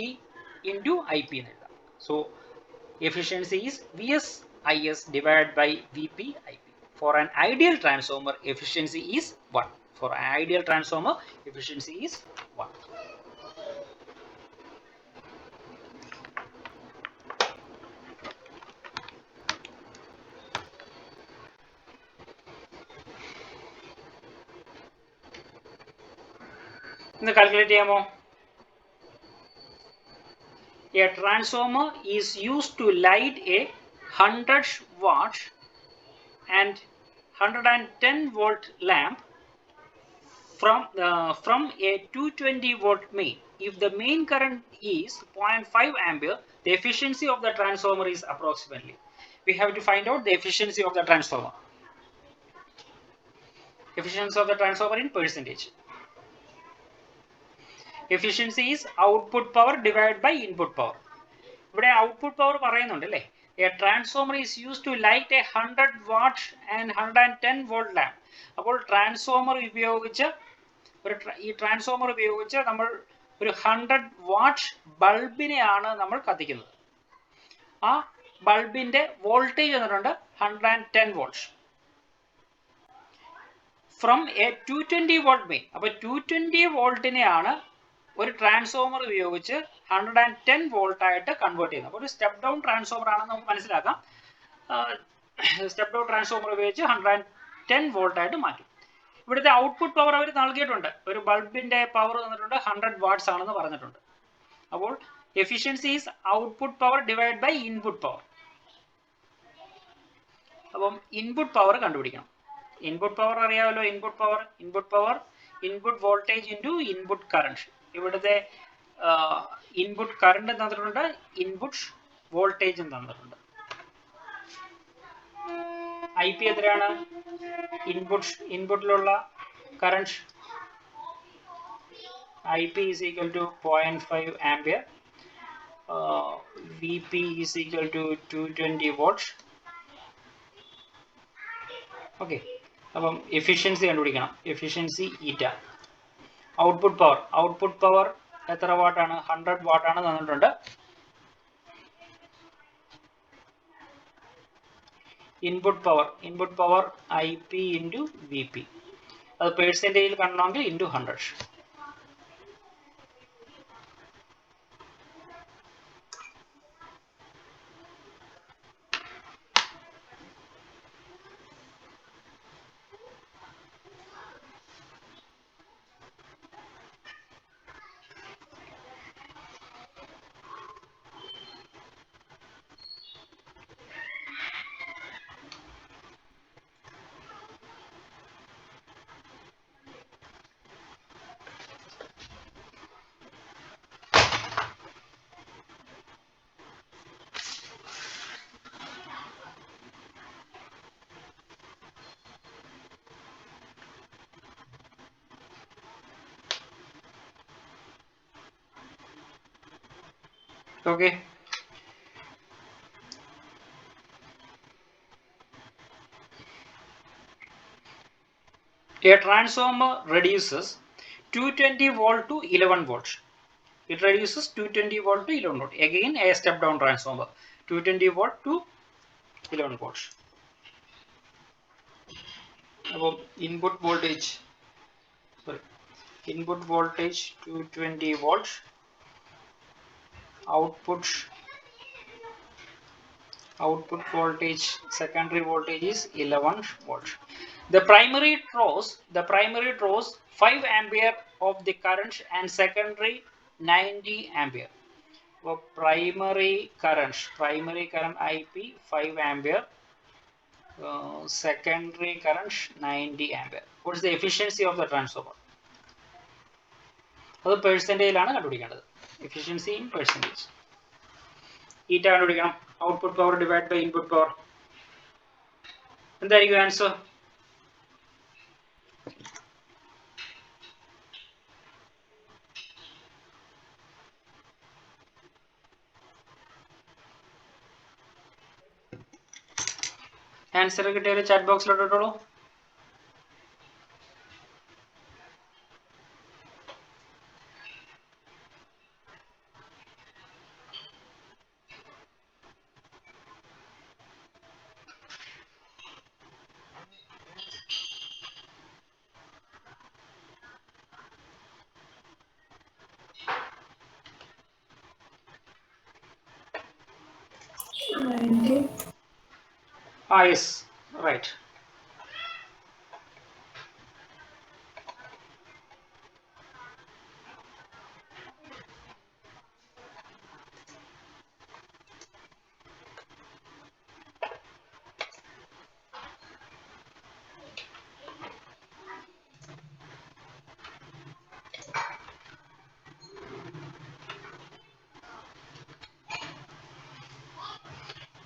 into Ip എന്ന് എഴുതാം. So efficiency is Vs Is divided by Vp Ip. For an ideal transformer, efficiency is 1. For an ideal transformer, efficiency is 1. Calculate ചെയ്യാമോ? A transformer is used to light a 100 watt and 110 volt lamp from a 220 volt main. If the main current is 0.5 ampere, the efficiency of the transformer is approximately. We have to find out the efficiency of the transformer. Efficiency of the transformer in percentage. Efficiency is output power divided by input power. ഇവിടെ output power പറയുന്നുണ്ട് അല്ലേ. A transformer is used to light a 100 watt and 110 volt lamp. അപ്പോൾ transformer ഉപയോഗിച്ച് നമ്മൾ ഒരു 100 what ബൾബിനെയാണ് നമ്മൾ കത്തിക്കുന്നത്. ആ ബൾബിന്റെ വോൾട്ടേജ് വന്നിട്ടുണ്ട് 110 volts from A 220 volt main. അപ്പോൾ 220 വോൾട്ടിനെയാണ് ഒരു ട്രാൻസ്ഫോമർ ഉപയോഗിച്ച് 110 വോൾട്ട് ആയിട്ട് കൺവേർട്ട് ചെയ്യുന്നത്. അപ്പോൾ ഒരു സ്റ്റെപ്പ് ഡൗൺ ട്രാൻസ്ഫോമർ ആണെന്ന് നമുക്ക് മനസ്സിലാക്കാം. സ്റ്റെപ്പ് ഡൗൺ ട്രാൻസ്ഫോമർ ഉപയോഗിച്ച് 110 വോൾട്ട് ആയിട്ട് മാറ്റും. ഇവിടുത്തെ ഔട്ട്പുട്ട് പവർ അവർ നൽകിയിട്ടുണ്ട്. ഒരു ബൾബിന്റെ പവർ തന്നിട്ടുണ്ട് 100 വാട്ട്സ് ആണെന്ന് പറഞ്ഞിട്ടുണ്ട്. അപ്പോൾ efficiency is output power divide by input power. അപ്പം ഇൻപുട്ട് പവർ കണ്ടുപിടിക്കണം. ഇൻപുട്ട് പവർ അറിയാമല്ലോ. Input voltage into input current. ഇവിടുത്തെ ഇൻപുട്ട് കറണ്ട് തന്നിട്ടുണ്ട്, ഇൻപുട്ട് വോൾട്ടേജും തന്നിട്ടുണ്ട്. IP എത്രയാണ്? ഇൻപുട്ടിലുള്ള current IP is equal to 0.5 ampere. Vp is equal to 220 watts. Okay. അപ്പം എഫിഷ്യൻസി കണ്ടുപിടിക്കണം. എഫിഷ്യൻസി ഈറ്റ. ഔട്ട്പുട്ട് പവർ എത്ര വാട്ടാണ്? 100 വാട്ടാണ് തന്നിട്ടുണ്ട്. Input power IP into Vp. അത് പേഴ്സൻറ്റേജിൽ കാണണമെങ്കിൽ into 100. Okay. A transformer reduces 220 volt to 11 volt. It reduces 220 volt to 11 volt. Again, a step down transformer. 220 volt to 11 volts. About input voltage 220 volts, output voltage, secondary voltage is 11 volts. The primary draws 5 ampere of the current and secondary 90 ampere. So primary current IP 5 ampere, secondary current 90 ampere. What is the efficiency of the transformer? അത് പെർസെൻറ്റേജിലാണ് കണ്ടുപിടിക്കേണ്ടത്. Efficiency in percentage. Eta കണ്ടുപിടിക്കണം. Output power divide by input power. എന്തായിരിക്കും answer? Answer കിട്ടിയാൽ chat ബോക്സിലോട്ട് ഇട്ടോളൂ. Yes, right.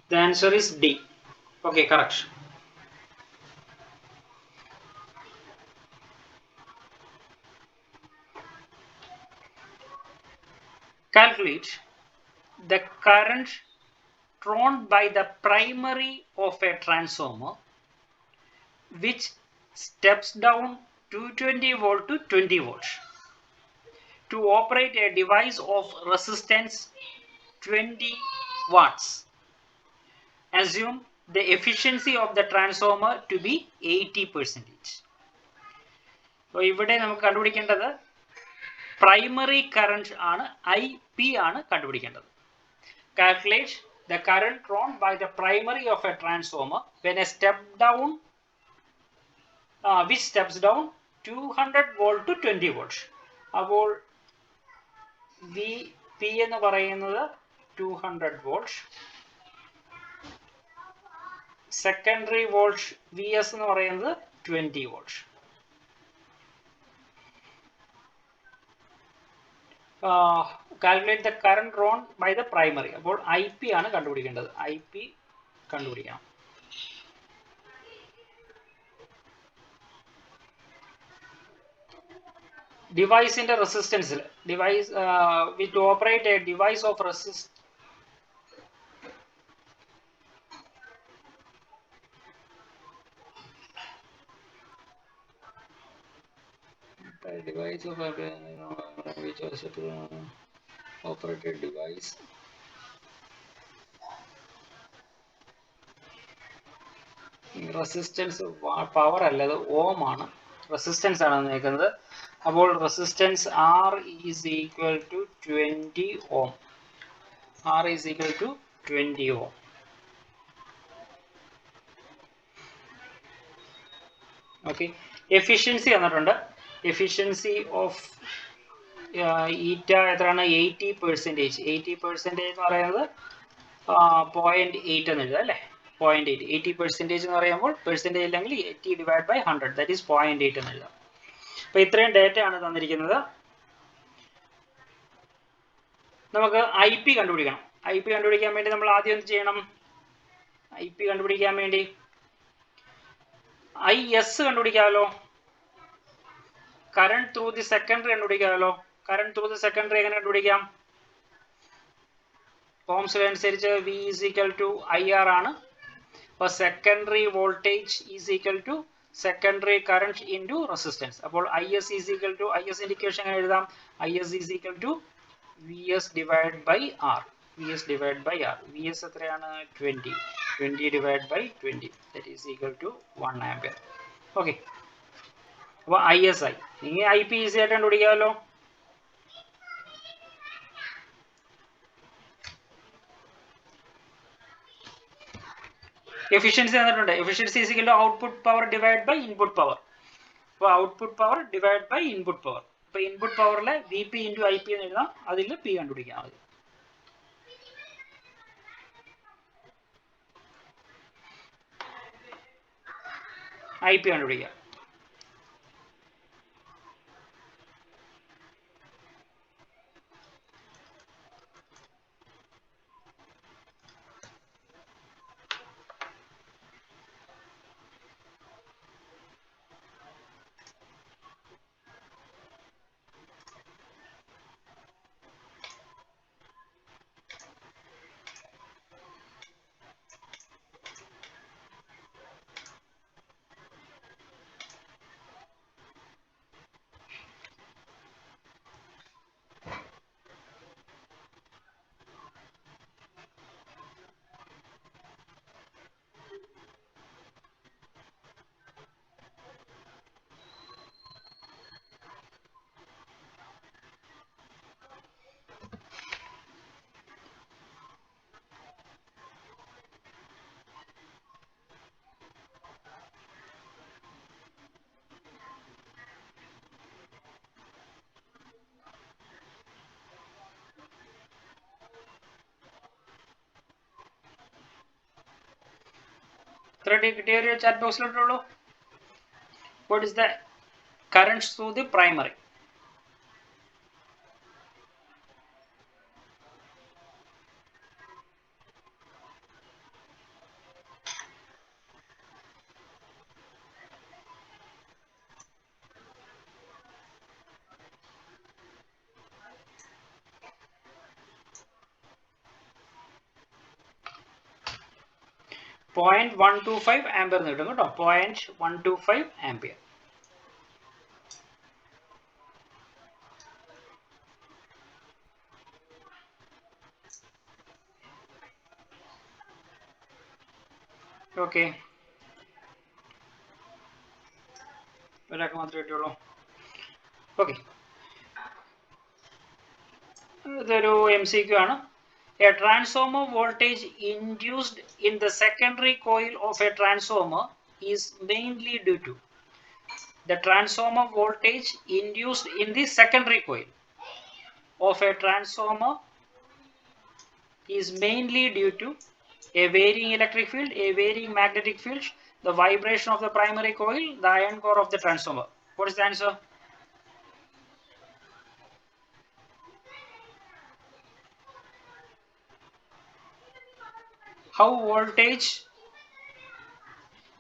The answer is D. Okay, correct. Calculate the current drawn by the primary of a transformer which steps down 220 volt to 20 volts to operate a device of resistance 20 watts. Assume the efficiency of the transformer to be 80%. So ഇവിടെ നമുക്ക് കണ്ടുപിടിക്കേണ്ടത് primary current ആണ്, IP ആണ് കണ്ടുപിടിക്കേണ്ടത്. Calculate the current drawn by the primary of a transformer when a step down which steps down 200 volt to 20 volts. അപ്പോൾ VP എന്ന് പറയുന്നത് 200 volts. Secondary volt VS എന്ന് പറയുന്നത് 20 volts. Calculate the current drawn by the primary. അപ്പോൾ IP ആണ് കണ്ടുപിടിക്കേണ്ടത്. IP കണ്ടുപിടിക്കണം. ഡിവൈസിന്റെ റെസിസ്റ്റൻസിൽ device with operate a device of device of which also to operated device resistance power അല്ല, അത് ഓം ആണ്. റെസിസ്റ്റൻസ് ആണ് നിൽക്കുന്നത്. അപ്പോൾ resistance R is equal to 20 ohm. R is equal to 20 ohm. Okay, efficiency തന്നിട്ടുണ്ട്. Efficiency of ഈറ്റ എത്രയാണ്? 80%. 80% എന്ന് പറയുന്നത് 0.8 എന്ന് എഴുതാം അല്ലേ? 0.8. 80% എന്ന് പറയുമ്പോൾ പെർസെൻറ്റേജ് ഇല്ലെങ്കിൽ 80 ഡിവൈഡ് ബൈ 100, ദാറ്റ് ഈസ് 0.8 എന്ന് എഴുതാം. അപ്പോൾ ഇത്രയും ഡേറ്റ ആണ് തന്നിരിക്കുന്നത്. നമുക്ക് IP കണ്ടുപിടിക്കണം. IP കണ്ടുപിടിക്കാൻ വേണ്ടി നമ്മൾ ആദ്യം എന്ത് ചെയ്യണം? IP കണ്ടുപിടിക്കാൻ വേണ്ടി IS കണ്ടുപിടിക്കാമല്ലോ. കറണ്ട് ത്രൂ ദി സെക്കൻഡറി കണ്ടുപിടിക്കാമല്ലോ. കറണ്ട് ത്രൂ ദി സെക്കൻഡറി എങ്ങനെ കണ്ടുപിടിക്കാം? Ohm's law അനുസരിച്ച് V is equal to IR ആണ്. അപ്പോൾ secondary voltage is equal to secondary current into resistance. അപ്പോൾ IS is equal to IS indication എങ്ങനെ എഴുതാം? IS is equal to VS divided by R. VS divided by R. VS എത്രയാണ്? 20. 20 divided by 20. That is equal to 1 ampere. Okay. അപ്പോൾ IS ആയി. ഇനി IP easy ആയിട്ട് കണ്ടുപിടിക്കാമല്ലോ. Efficiency തന്നിട്ടുണ്ട്. Efficiency is equal to output power divided by input power. അപ്പോൾ output power divided by input power. അപ്പോൾ input powerലെ VP into IP എന്ന് എഴുതാം. അതിൽ P കണ്ടുപിടിക്കാം മതി. IP കണ്ടുപിടിക്കാം. കിട്ടിയ ഒരു ചാറ്റ് ബോക്സിലിട്ടുള്ളൂ. What is the current through the primary? .125 ampere കിട്ടും കേട്ടോ. 0.125 ആംപിയർ. ഓക്കെ, ഒരാൾക്ക് മാത്രമേ കിട്ടുള്ളൂ. ഓക്കെ, ഇതൊരു MCQ ആണ്. A transformer voltage induced in the secondary coil of a transformer is mainly due to the transformer voltage induced in the secondary coil of a transformer is mainly due to a varying electric field, a varying magnetic field, the vibration of the primary coil, the iron core of the transformer. What is the answer? How voltage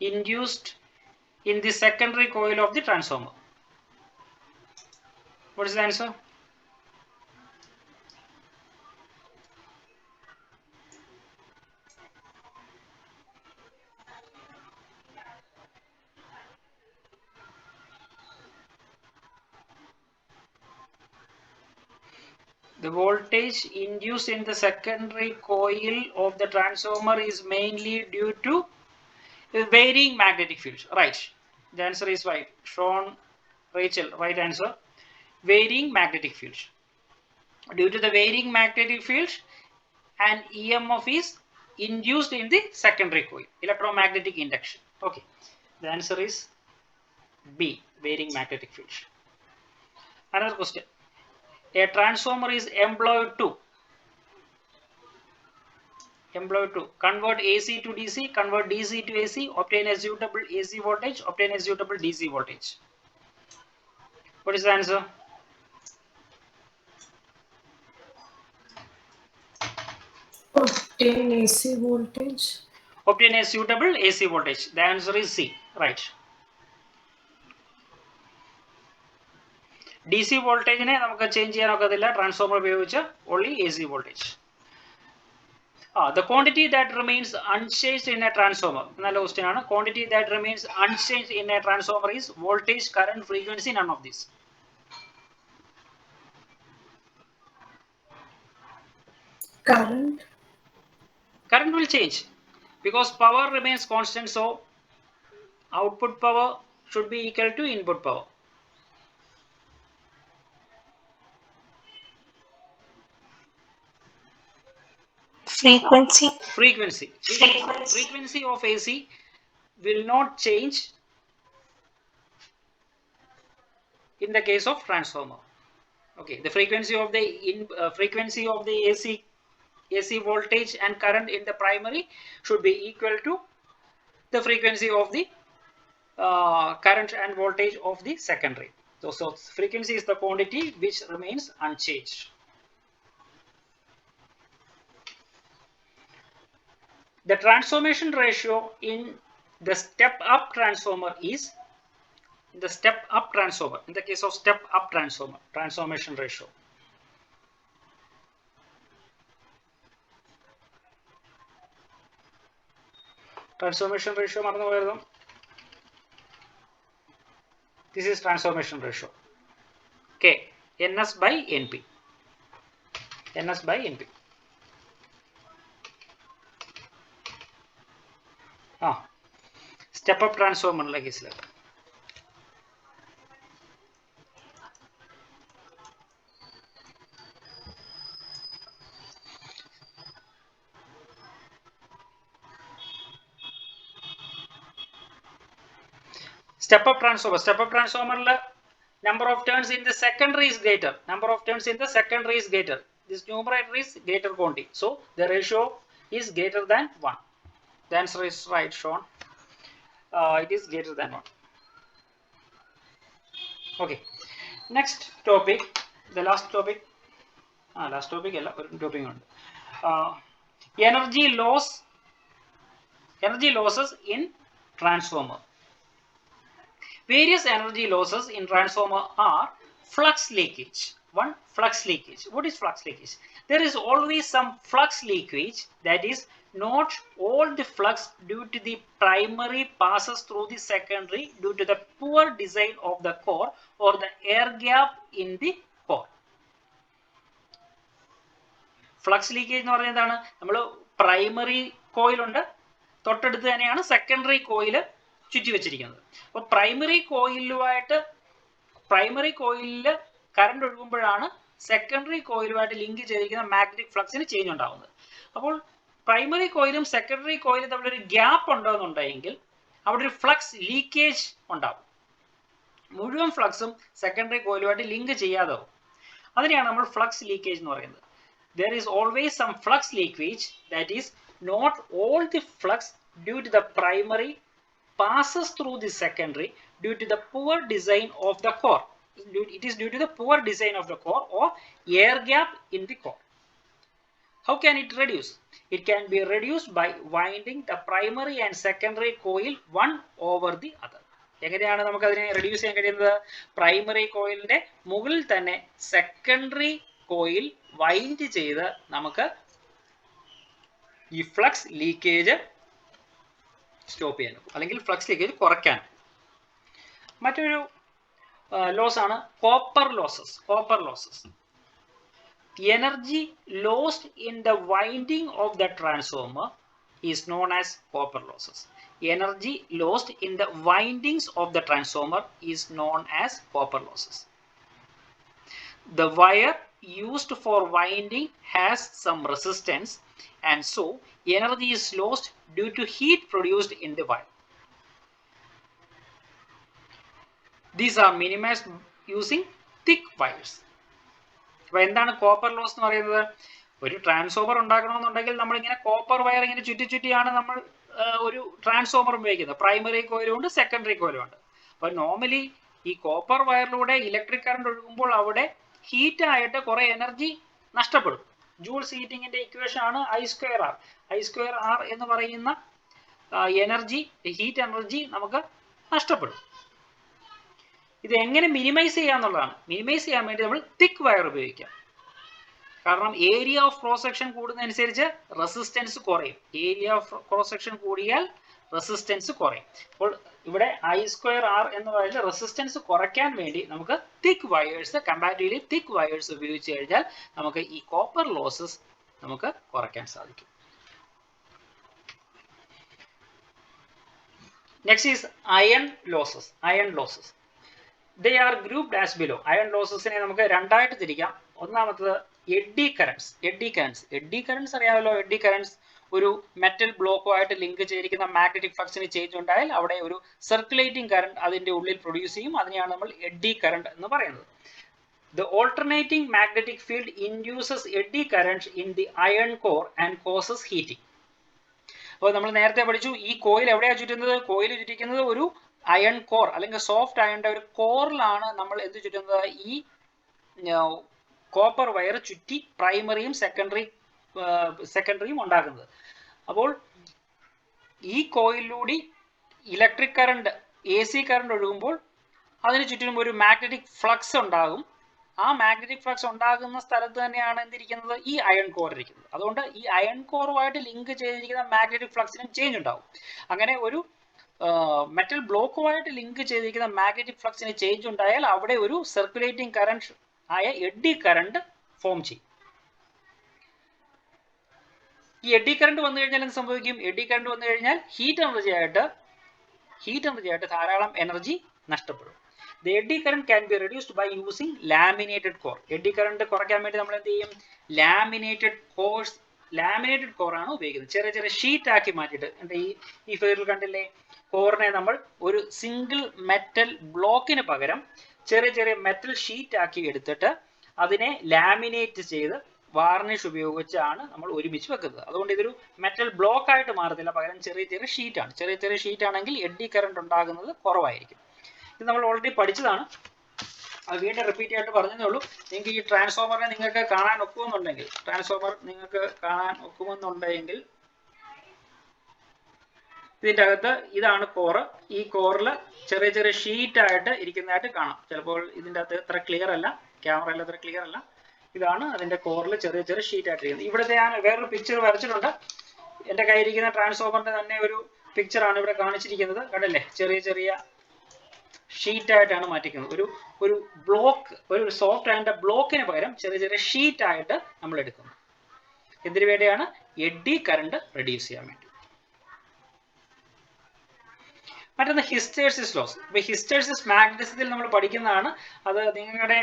induced in the secondary coil of the transformer? What is the answer? The voltage induced in the secondary coil of the transformer is mainly due to varying magnetic fields. Right. The answer is right. Sean, Rachel, right answer. Varying magnetic fields. Due to the varying magnetic fields, an EMF is induced in the secondary coil. Electromagnetic induction. Okay. The answer is B. Varying magnetic fields. Another question. A transformer is employed to convert AC to DC, convert DC to AC, obtain a suitable AC voltage, obtain a suitable DC voltage. What is the answer? Obtain AC voltage. Obtain a suitable AC voltage. The answer is C. Right. DC voltage ne namukku change cheyan okkadilla transformer ഉപയോഗിച്ച് only AC voltage. The quantity that remains unchanged in a transformer. Quantity that remains unchanged in a transformer is voltage, current, frequency, none of this. Current. Current will change because power remains constant, so output power should be equal to input power. Frequency. Frequency of AC will not change in the case of transformer. Okay, the frequency of the AC voltage and current in the primary should be equal to the frequency of the current and voltage of the secondary. So frequency is the quantity which remains unchanged. The transformation ratio in the step-up transformer is in the case of step-up transformer, transformation ratio. Transformation ratio, this is transformation ratio. K, NS by NP. NS by NP. Step-up transformer like this. Step-up transformer, number of turns in the secondary is greater. This numerator is greater quantity. So the ratio is greater than 1. The answer is right shown. It is greater than 1. Okay. Next topic. The last topic. Energy losses in transformer. Various energy losses in transformer are flux leakage. Flux leakage. What is flux leakage? There is always some flux leakage, that is, not all the flux due to the primary passes through the secondary due to the poor design of the core or the air gap in the core. Flux leakage എന്ന് പറയുന്നത് എന്താണ്? നമ്മൾ primary coil ഉണ്ട്, തൊട്ടടുത്ത് തന്നെയാണ് secondary coil ചുറ്റി വെച്ചിരിക്കുന്നത്. അപ്പോൾ primary coil കറണ്ട് ഒഴുകുമ്പോഴാണ് secondary കോയിലുമായിട്ട് ലിങ്ക് ചെയ്തിരിക്കുന്ന മാഗ്നറ്റിക് ഫ്ലക്സിന് ചേഞ്ച് ഉണ്ടാകുന്നത്. അപ്പോൾ പ്രൈമറി കോയിലും സെക്കൻഡറി കോയിലും തമ്മിൽ ഒരു ഗ്യാപ്പ് ഉണ്ടെന്നുണ്ടെങ്കിൽ അവിടെ ഒരു ഫ്ലക്സ് ലീക്കേജ് ഉണ്ടാവും. മുഴുവൻ ഫ്ലക്സും സെക്കൻഡറി കോയിലുമായിട്ട് ലിങ്ക് ചെയ്യാതാവും. അതിനെയാണ് നമ്മൾ ഫ്ലക്സ് ലീക്കേജ് എന്ന് പറയുന്നത്. There is always some flux leakage, that is, not all the flux due to the primary passes through the secondary due to the poor design of the core. It is due to the poor design of the core or air gap in the core. How can it reduce? It can be reduced by winding the primary and secondary coil one over the other. എങ്ങനെയാണ് നമുക്ക് അതിനെ reduce ചെയ്യാൻ കഴിയുന്നത്? Primary കോയിലിന്റെ മുകളിൽ തന്നെ secondary coil wind ചെയ്ത് നമുക്ക് ഈ ഫ്ലക്സ് ലീക്കേജ് സ്റ്റോപ്പ് ചെയ്യാനും അല്ലെങ്കിൽ ഫ്ലക്സ് ലീക്കേജ് കുറയ്ക്കാനും. മറ്റൊരു ലോസ് ആണ് copper losses. Energy lost in the winding of the transformer is known as copper losses. Energy lost in the windings of the transformer is known as copper losses. The wire used for winding has some resistance, and so energy is lost due to heat produced in the wire. These are minimized using thick wires. അപ്പോൾ എന്താണ് copper loss എന്ന് പറയുന്നത്? ഒരു transformer ഉണ്ടാക്കണമെന്നുണ്ടെങ്കിൽ നമ്മളിങ്ങനെ copper wire ഇങ്ങനെ ചുറ്റിയാണ് നമ്മൾ ഒരു transformer ഉപയോഗിക്കുന്നത്. പ്രൈമറി കോയിലും ഉണ്ട്, സെക്കൻഡറി കോയിലും ഉണ്ട്. അപ്പോൾ നോർമലി ഈ കോപ്പർ വയറിലൂടെ ഇലക്ട്രിക് കറണ്ട് ഒഴുകുമ്പോൾ അവിടെ ഹീറ്റായിട്ട് കുറേ എനർജി നഷ്ടപ്പെടും. ജൂൾസ് ഹീറ്റിങ്ങിന്റെ ഇക്വേഷൻ ആണ് I²R എന്ന് പറയുന്ന ഹീറ്റ് എനർജി നമുക്ക് നഷ്ടപ്പെടും. ഇത് എങ്ങനെ മിനിമൈസ് ചെയ്യാന്നുള്ളതാണ്. മിനിമൈസ് ചെയ്യാൻ വേണ്ടി നമ്മൾ തിക്ക് വയർ ഉപയോഗിക്കാം. കാരണം ഏരിയ ഓഫ് ക്രോസ് സെക്ഷൻ കൂടുന്നതനുസരിച്ച് റെസിസ്റ്റൻസ് കുറയും. ഏരിയ ഓഫ് ക്രോസ് സെക്ഷൻ കൂടിയാൽ റെസിസ്റ്റൻസ് കുറയും. അപ്പോൾ ഇവിടെ I²R എന്ന് പറയുന്നത് റെസിസ്റ്റൻസ് കുറയ്ക്കാൻ വേണ്ടി നമുക്ക് thick wires, comparatively thick wires ഉപയോഗിച്ച് കഴിഞ്ഞാൽ നമുക്ക് ഈ കോപ്പർ ലോസസ് നമുക്ക് കുറയ്ക്കാൻ സാധിക്കും. Next is iron losses. Iron losses they are grouped as below. Iron ലോസസിനെ നമുക്ക് രണ്ടായിട്ട് തിരിക്കാം. ഒന്നാമത്തത് എഡ്ഡി കറൻസ്. എഡ്ഡി കറൻസ് അറിയാമല്ലോ. എഡ്ഡി കറൻസ് ഒരു മെറ്റൽ ബ്ലോക്കുമായിട്ട് ലിങ്ക് ചെയ്തിരിക്കുന്ന മാഗ്നറ്റിക് ഫ്ലക്സിന് ചേഞ്ച് ഉണ്ടായാൽ അവിടെ ഒരു സർക്കുലേറ്റിംഗ് കറണ്ട് അതിന്റെ ഉള്ളിൽ പ്രൊഡ്യൂസ് ചെയ്യും. അതിനെയാണ് നമ്മൾ എഡ്ഡി കറണ്ട് എന്ന് പറയുന്നത്. The alternating magnetic field induces eddy currents in the iron core and causes heating. അപ്പോൾ നമ്മൾ നേരത്തെ പഠിച്ചു ഈ കോയിൽ എവിടെയാണ് ചുറ്റുന്നത്? കോയിൽ ചുറ്റിക്കുന്നത് ഒരു അയൺ കോർ അല്ലെങ്കിൽ സോഫ്റ്റ് അയണിന്റെ ഒരു കോറിലാണ് നമ്മൾ എന്ത് ചുറ്റുന്നത്? ഈ കോപ്പർ വയർ ചുറ്റി പ്രൈമറിയും സെക്കൻഡറിയും ഉണ്ടാക്കുന്നത്. അപ്പോൾ ഈ കോയിലൂടെ ഇലക്ട്രിക് കറണ്ട്, AC കറണ്ട് ഒഴുകുമ്പോൾ അതിന് ചുറ്റിനും ഒരു മാഗ്നറ്റിക് ഫ്ലക്സ് ഉണ്ടാകും. ആ മാഗ്നറ്റിക് ഫ്ലക്സ് ഉണ്ടാകുന്ന സ്ഥലത്ത് തന്നെയാണ് എന്തിരിക്കുന്നത്? ഈ അയൺ കോർ ഇരിക്കുന്നത്. അതുകൊണ്ട് ഈ അയൺ കോറുമായിട്ട് ലിങ്ക് ചെയ്തിരിക്കുന്ന മാഗ്നറ്റിക് ഫ്ലക്സിനും ചേഞ്ച് ഉണ്ടാവും. അങ്ങനെ ഒരു മെറ്റൽ ബ്ലോക്കുമായിട്ട് ലിങ്ക് ചെയ്തിരിക്കുന്ന മാഗ്നറ്റിക് ഫ്ലക്സിന് ചേഞ്ച് ഉണ്ടായാൽ അവിടെ ഒരു സർക്കുലേറ്റിംഗ് കറണ്ട് ആയ എഡ്ഡി കറണ്ട് ഫോം ചെയ്യും. ഈ എഡ്ഡി കറണ്ട് വന്നു കഴിഞ്ഞാൽ എന്ത് സംഭവിക്കും? എഡ്ഡി കറണ്ട് വന്നു കഴിഞ്ഞാൽ ഹീറ്റ് എനർജി ആയിട്ട് ധാരാളം എനർജി നഷ്ടപ്പെടും. The eddy current can be reduced by using laminated core. Eddy current കുറയ്ക്കാൻ വേണ്ടി നമ്മൾ എന്ത് ചെയ്യും? ലാമിനേറ്റഡ് കോർ ആണ് ഉപയോഗിക്കുന്നത്. ചെറിയ ചെറിയ ഷീറ്റ് ആക്കി മാറ്റിയിട്ട്. ഈ ഫിഗറിൽ കണ്ടില്ലേ? കോറിനെ നമ്മൾ ഒരു സിംഗിൾ മെറ്റൽ ബ്ലോക്കിന് പകരം ചെറിയ ചെറിയ മെറ്റൽ ഷീറ്റ് ആക്കി എടുത്തിട്ട് അതിനെ ലാമിനേറ്റ് ചെയ്ത് വാർണിഷ് ഉപയോഗിച്ചാണ് നമ്മൾ ഒരുമിച്ച് വെക്കുന്നത്. അതുകൊണ്ട് ഇതൊരു മെറ്റൽ ബ്ലോക്ക് ആയിട്ട് മാറത്തില്ല, പകരം ചെറിയ ചെറിയ ഷീറ്റാണ്. ചെറിയ ചെറിയ ഷീറ്റ് ആണെങ്കിൽ എഡ്ഡി കറണ്ട് ഉണ്ടാകുന്നത് കുറവായിരിക്കും. ഇത് നമ്മൾ ഓൾറെഡി പഠിച്ചതാണ്. അത് വീണ്ടും റിപ്പീറ്റ് ആയിട്ട് പറഞ്ഞതേ ഉള്ളൂ. നിങ്ങൾക്ക് ഈ ട്രാൻസ്ഫോമറിനെ നിങ്ങൾക്ക് കാണാൻ ഒക്കുമെന്നുണ്ടെങ്കിൽ ഇതിൻ്റെ അകത്ത് ഇതാണ് കോറ്. ഈ കോറിൽ ചെറിയ ചെറിയ ഷീറ്റ് ആയിട്ട് ഇരിക്കുന്നതായിട്ട് കാണാം. ചിലപ്പോൾ ഇതിൻ്റെ അകത്ത് ഇത്ര ക്ലിയർ അല്ല, ക്യാമറയിൽ അത്ര ക്ലിയർ അല്ല. ഇതാണ് അതിൻ്റെ കോറിൽ ചെറിയ ചെറിയ ഷീറ്റ് ആയിട്ടിരിക്കുന്നത്. ഇവിടുത്തെ ഞാൻ വേറൊരു പിക്ചർ വരച്ചിട്ടുണ്ട്. എൻ്റെ കയ്യിലിരിക്കുന്ന ട്രാൻസ്ഫോമറിന്റെ തന്നെ ഒരു പിക്ചറാണ് ഇവിടെ കാണിച്ചിരിക്കുന്നത്. കണ്ടല്ലേ? ചെറിയ ചെറിയ ഷീറ്റ് ആയിട്ടാണ് മാറ്റിക്കുന്നത്. ഒരു ബ്ലോക്ക്, ഒരു സോഫ്റ്റ് അയണിന്റെ ബ്ലോക്കിന് പകരം ചെറിയ ചെറിയ ഷീറ്റ് ആയിട്ട് നമ്മൾ എടുക്കുന്നു. എന്തിനു വേണ്ടിയാണ്? എഡ്ഡി കറണ്ട് റെഡ്യൂസ് ചെയ്യാൻ വേണ്ടി. മറ്റൊന്ന് ഹിസ്റ്റേഴ്സിസ് ലോസ്. ഇപ്പൊ ഹിസ്റ്റേഴ്സിസ് മാഗ്നറ്റിസത്തിൽ നമ്മൾ പഠിക്കുന്നതാണ്. അത് നിങ്ങളുടെ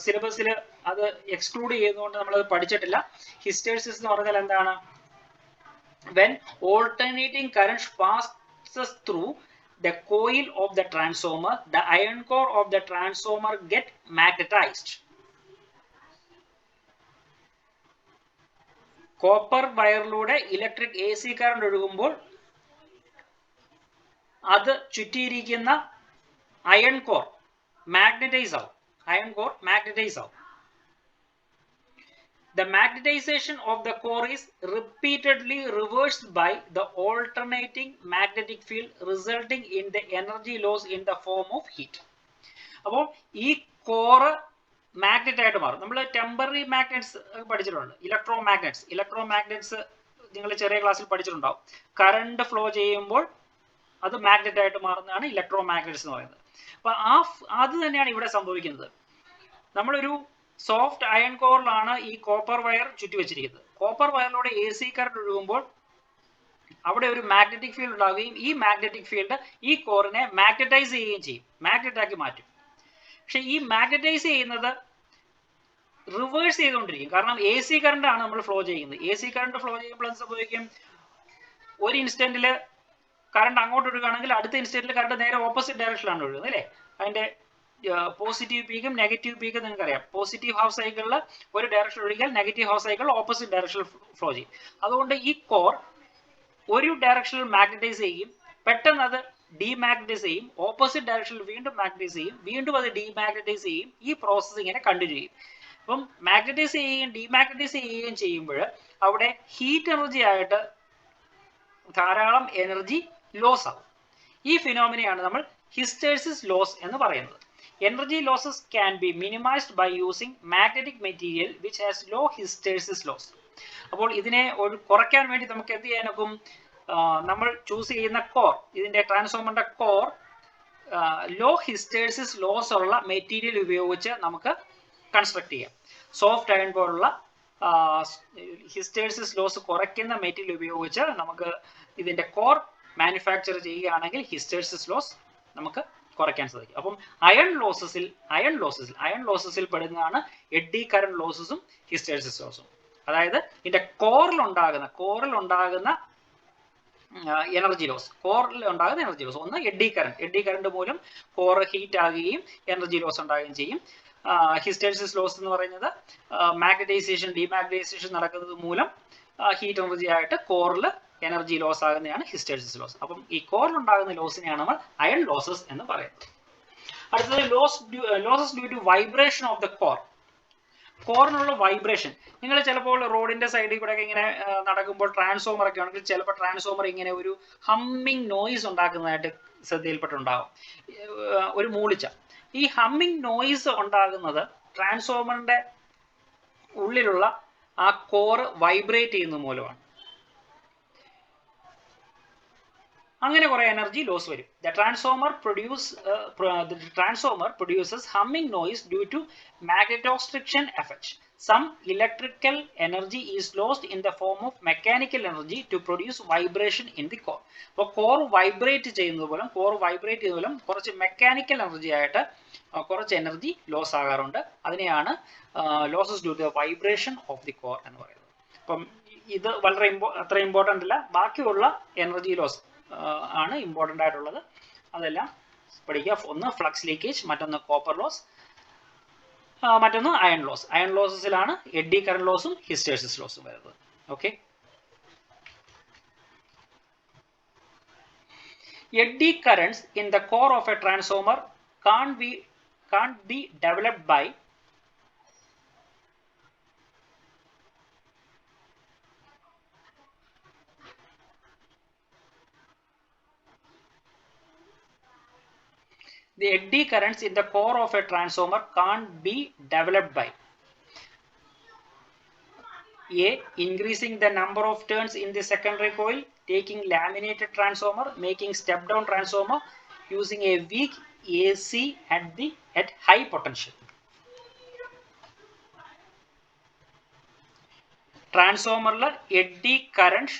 സിലബസിൽ അത് എക്സ്ക്ലൂഡ് ചെയ്യുന്നതുകൊണ്ട് നമ്മൾ അത് പഠിച്ചിട്ടില്ല. ഹിസ്റ്റേഴ്സിസ് എന്ന് പറഞ്ഞാൽ എന്താണ്? When alternating current passes through the coil of the transformer, the iron core of the transformer get magnetized. Copper വയറിലൂടെ ഇലക്ട്രിക് AC കറണ്ട് ഒഴുകുമ്പോൾ അത് ചുറ്റിയിരിക്കുന്ന അയൺ കോർ മാഗ്നറ്റൈസ് ആവും. The magnetization of the core is repeatedly reversed by the alternating magnetic field, resulting in the energy loss in the form of heat. അപ്പോൾ ഈ core magnet ആയിട്ട് മാറും. നമ്മൾ temporary magnets പഠിച്ചിട്ടുണ്ട്. ഇലക്ട്രോ മാഗ്നറ്റ്സ് നിങ്ങൾ ചെറിയ ക്ലാസ്സിൽ പഠിച്ചിട്ടുണ്ടാവും. കറണ്ട് ഫ്ലോ ചെയ്യുമ്പോൾ അത് മാഗ്നറ്റ് ആയിട്ട് മാറുന്നതാണ് ഇലക്ട്രോ മാഗ്നറ്റ്സ് എന്ന് പറയുന്നത്. അപ്പൊ അത് തന്നെയാണ് ഇവിടെ സംഭവിക്കുന്നത്. നമ്മളൊരു സോഫ്റ്റ് അയൺ കോറിലാണ് ഈ കോപ്പർ വയർ ചുറ്റി വെച്ചിരിക്കുന്നത്. കോപ്പർ വയറിലൂടെ AC കറണ്ട് ഒഴുകുമ്പോൾ അവിടെ ഒരു മാഗ്നറ്റിക് ഫീൽഡ് ഉണ്ടാവുകയും ഈ മാഗ്നറ്റിക് ഫീൽഡ് ഈ കോറിനെ മാഗ്നറ്റൈസ് ചെയ്യുകയും ചെയ്യും, മാഗ്നറ്റ് ആക്കി മാറ്റും. പക്ഷെ ഈ മാഗ്നറ്റൈസ് ചെയ്യുന്നത് റിവേഴ്സ് ചെയ്തുകൊണ്ടിരിക്കും. കാരണം AC കറണ്ട് ആണ് നമ്മൾ ഫ്ലോ ചെയ്യുന്നത്. AC കറണ്ട് ഫ്ലോ ചെയ്യുമ്പോൾ എന്ത് സംഭവിക്കും? ഒരു ഇൻസ്റ്റന്റിൽ കറണ്ട് അങ്ങോട്ട് ഒഴുകുകയാണെങ്കിൽ അടുത്ത ഇൻസ്റ്റന്റിൽ കറണ്ട് നേരെ ഓപ്പോസിറ്റ് ഡയറക്ഷനിലാണ് ഒഴുകുന്നത് അല്ലേ? അതിന്റെ പോസിറ്റീവ് പീക്കും നെഗറ്റീവ് പീക്കും നിങ്ങൾക്ക് അറിയാം. പോസിറ്റീവ് ഹാഫ് സൈക്കിളിൽ ഒരു ഡയറക്ഷൻ ഒഴുകിയാൽ നെഗറ്റീവ് ഹാഫ് സൈക്കിൾ ഓപ്പോസിറ്റ് ഡയറക്ഷനിൽ ഫ്ലോ ചെയ്യും. അതുകൊണ്ട് ഈ കോർ ഒരു ഡയറക്ഷനിൽ മാഗ്നറ്റൈസ് ചെയ്യും, പെട്ടെന്ന് അത് ഡീമാഗ്നറ്റൈസ് ചെയ്യും, ഓപ്പോസിറ്റ് ഡയറക്ഷനിൽ വീണ്ടും മാഗ്നറ്റൈസ് ചെയ്യും, വീണ്ടും അത് ഡീമാഗ്നറ്റൈസ് ചെയ്യും. ഈ പ്രോസസ്സ് ഇങ്ങനെ കണ്ടിന്യൂ ചെയ്യും. അപ്പം മാഗ്നറ്റൈസ് ചെയ്യുകയും ഡീമാഗ്നറ്റൈസ് ചെയ്യുകയും ചെയ്യുമ്പോൾ അവിടെ ഹീറ്റ് എനർജി ആയിട്ട് ധാരാളം എനർജി ലോസ് ആവും. ഈ ഫിനോമിനയാണ് നമ്മൾ ഹിസ്റ്റേഴ്സിസ് ലോസ് എന്ന് പറയുന്നത്. Energy losses can be minimized by using magnetic material which has low hysteresis loss. അപ്പോൾ ഇതിനെ ഒരു കുറയ്ക്കാൻ വേണ്ടി നമുക്ക് എന്ത് ചെയ്യാനൊക്കും? നമ്മൾ ചൂസ് ചെയ്യുന്ന കോർ, ഇതിന്റെ ട്രാൻസ്ഫോമറിന്റെ കോർ ലോ ഹിസ്റ്റേഴ്സിസ് ലോസ് ഉള്ള മെറ്റീരിയൽ ഉപയോഗിച്ച് നമുക്ക് കൺസ്ട്രക്ട് ചെയ്യാം. സോഫ്റ്റ് അയൺ പോലുള്ള ഹിസ്റ്റേഴ്സിസ് ലോസ് കുറയ്ക്കുന്ന മെറ്റീരിയൽ ഉപയോഗിച്ച് നമുക്ക് ഇതിന്റെ കോർ മാനുഫാക്ചർ ചെയ്യുകയാണെങ്കിൽ ഹിസ്റ്റേഴ്സിസ് ലോസ് നമുക്ക് കുറയ്ക്കാൻ സാധിക്കും. അപ്പം അയൺ ലോസസിൽ പെടുന്നതാണ് എഡ്ഡി കറന്റ് ലോസസും ഹിസ്റ്റേഴ്സിസ് ലോസും. അതായത് ഇതിന്റെ കോറിൽ ഉണ്ടാകുന്ന എനർജി ലോസ്, ഒന്ന് എഡ്ഡി കറന്റ് മൂലം കോർ ഹീറ്റ് ആകുകയും എനർജി ലോസ് ഉണ്ടാകുകയും ചെയ്യും. ഹിസ്റ്റേഴ്സിസ് ലോസ് എന്ന് പറയുന്നത് മാഗ്നറ്റൈസേഷൻ ഡീമാഗ്നറ്റൈസേഷൻ നടക്കുന്നത് മൂലം ഹീറ്റ് എനർജി ആയിട്ട് കോറിൽ എനർജി ലോസ് ആകുന്നതാണ് ഹിസ്റ്റേഴ്സിസ് ലോസ്. അപ്പം ഈ കോറിൽ ഉണ്ടാകുന്ന ലോസിനെയാണ് നമ്മൾ അയൺ ലോസസ് എന്ന് പറയുന്നത്. അടുത്തത് losses due to vibration of the core. കോറിനുള്ള വൈബ്രേഷൻ, നിങ്ങൾ ചിലപ്പോൾ റോഡിന്റെ സൈഡിൽ കൂടെ ഇങ്ങനെ നടക്കുമ്പോൾ ട്രാൻസ്ഫോമർ ഒക്കെ ആണെങ്കിൽ ചിലപ്പോൾ ട്രാൻസ്ഫോമർ ഇങ്ങനെ ഒരു ഹമ്മിങ് നോയിസ് ഉണ്ടാക്കുന്നതായിട്ട് ശ്രദ്ധയിൽപ്പെട്ടുണ്ടാകും, ഒരു മൂളിച്ച. ഈ ഹമ്മിങ് നോയിസ് ഉണ്ടാകുന്നത് ട്രാൻസ്ഫോമറിന്റെ ഉള്ളിലുള്ള ആ കോർ വൈബ്രേറ്റ് ചെയ്യുന്ന മൂലമാണ്. അങ്ങനെ കുറെ എനർജി ലോസ് വരും. The transformer produces humming noise due to magnetostriction effect. Some electrical energy is lost in the form of mechanical energy to produce vibration in the core. അപ്പോൾ core vibrate ചെയ്യുന്നത് മൂലം കുറച്ച് mechanical energy ആയിട്ട് കുറച്ച് energy loss ആകാറുണ്ട്. അതിനെയാണ് losses due to vibration of the core എന്ന് പറയുന്നത്. അപ്പം ഇത് വളരെ അത്ര ഇമ്പോർട്ടൻ്റ് അല്ല. ബാക്കിയുള്ള എനർജി ലോസ് ആണ് ഇമ്പോർട്ടൻ്റ് ആയിട്ടുള്ളത്. അതെല്ലാം പഠിക്കുക. ഒന്ന് ഫ്ലക്സ് ലീക്കേജ്, മറ്റൊന്ന് കോപ്പർ ലോസ്, മറ്റൊന്ന് അയൺ ലോസ്. അയൺ ലോസസിലാണ് എഡ്ഡി കറന്റ് ലോസും ഹിസ്റ്റേഴ്സിസ് ലോസും വരുന്നത്. Okay, eddy currents in the core of a transformer can't be developed by the eddy currents in the core of a transformer can't be developed by A. Increasing the number of turns in the secondary coil, taking laminated transformer, making step down transformer, using a weak AC at high potential. ട്രാൻസ്ഫോമറിൽ eddy current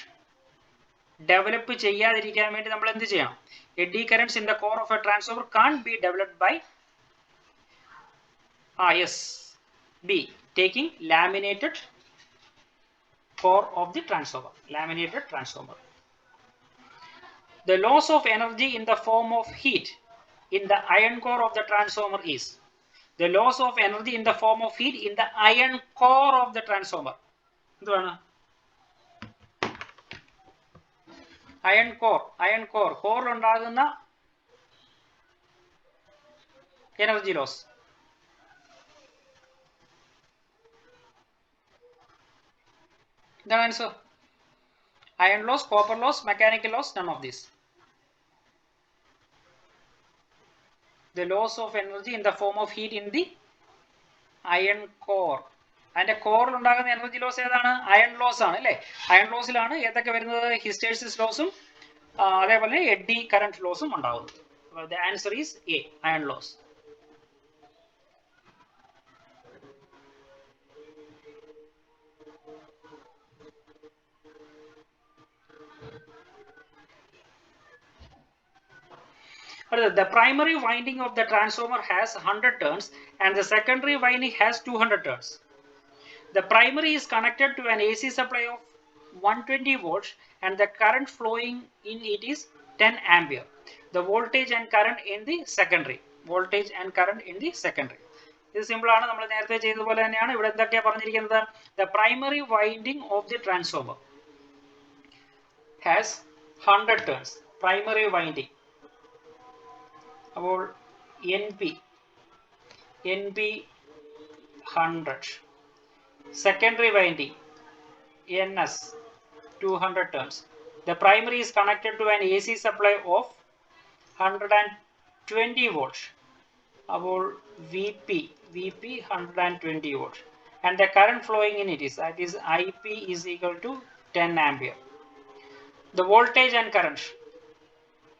develop ചെയ്യാതിരിക്കാൻ വേണ്ടി നമ്മൾ എന്ത് ചെയ്യണം? Eddy currents in the core of a transformer can't be developed by B. Taking laminated core of the transformer. The loss of energy in the form of heat in the iron core of the transformer is the loss of energy in the form of heat in the iron core of the transformer. എന്താണ് iron core? കോറിൽ ഉണ്ടാകുന്ന energy loss. എന്താണ് answer? Iron loss, copper loss, mechanical loss, none of these. The loss of energy in the form of heat in the iron core. അതിന്റെ കോറിൽ ഉണ്ടാകുന്ന energy loss ഏതാണ്? Iron loss ആണ് അല്ലേ? Iron ലോസിലാണ് ഏതൊക്കെ വരുന്നത്? ഹിസ്റ്റേഴ്സിസ് ലോസും അതേപോലെ എഡ്ഡി കറന്റ് ലോസും ഉണ്ടാകുന്നത്. The answer is A, iron loss. The primary winding of the transformer has 100 turns and the secondary winding has 200 turns. The primary is connected to an AC supply of 120 volts and the current flowing in it is 10 ampere. The voltage and current in the secondary. ഇത് simple ആണ്. നമ്മൾ നേരത്തെ ചെയ്തതുപോലെ തന്നെയാണ്. ഇവിടെ എന്തൊക്കെയാണ് പറഞ്ഞിരിക്കുന്നത്? The primary winding of the transformer has 100 turns. Primary winding. അപ്പോൾ NP 100. Secondary winding NS 200 turns. The primary is connected to an AC supply of 120 volts About VP 120 volt, and the current flowing in it is, that is IP is equal to 10 ampere. The voltage and current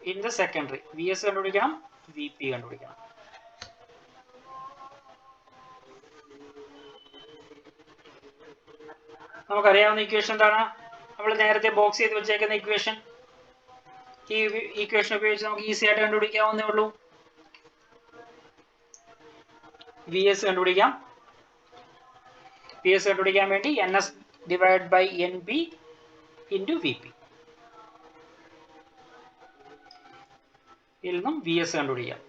in the secondary, VS കണ്ടുപിടിക്കണം, VP കണ്ടുപിടിക്കണം. നമുക്കറിയാവുന്ന equation എന്താണ്? നമ്മൾ നേരത്തെ box ചെയ്ത് വെച്ചേക്കുന്ന equation. ഈ equation ഉപയോഗിച്ച് നമുക്ക് ഈസി ആയിട്ട് കണ്ടുപിടിക്കാവുന്നേ ഉള്ളൂ. VS കണ്ടുപിടിക്കാം. VS കണ്ടുപിടിക്കാൻ വേണ്ടി NS divided by NP into VP. ഇതിൽ നിന്നും VS കണ്ടുപിടിക്കാം.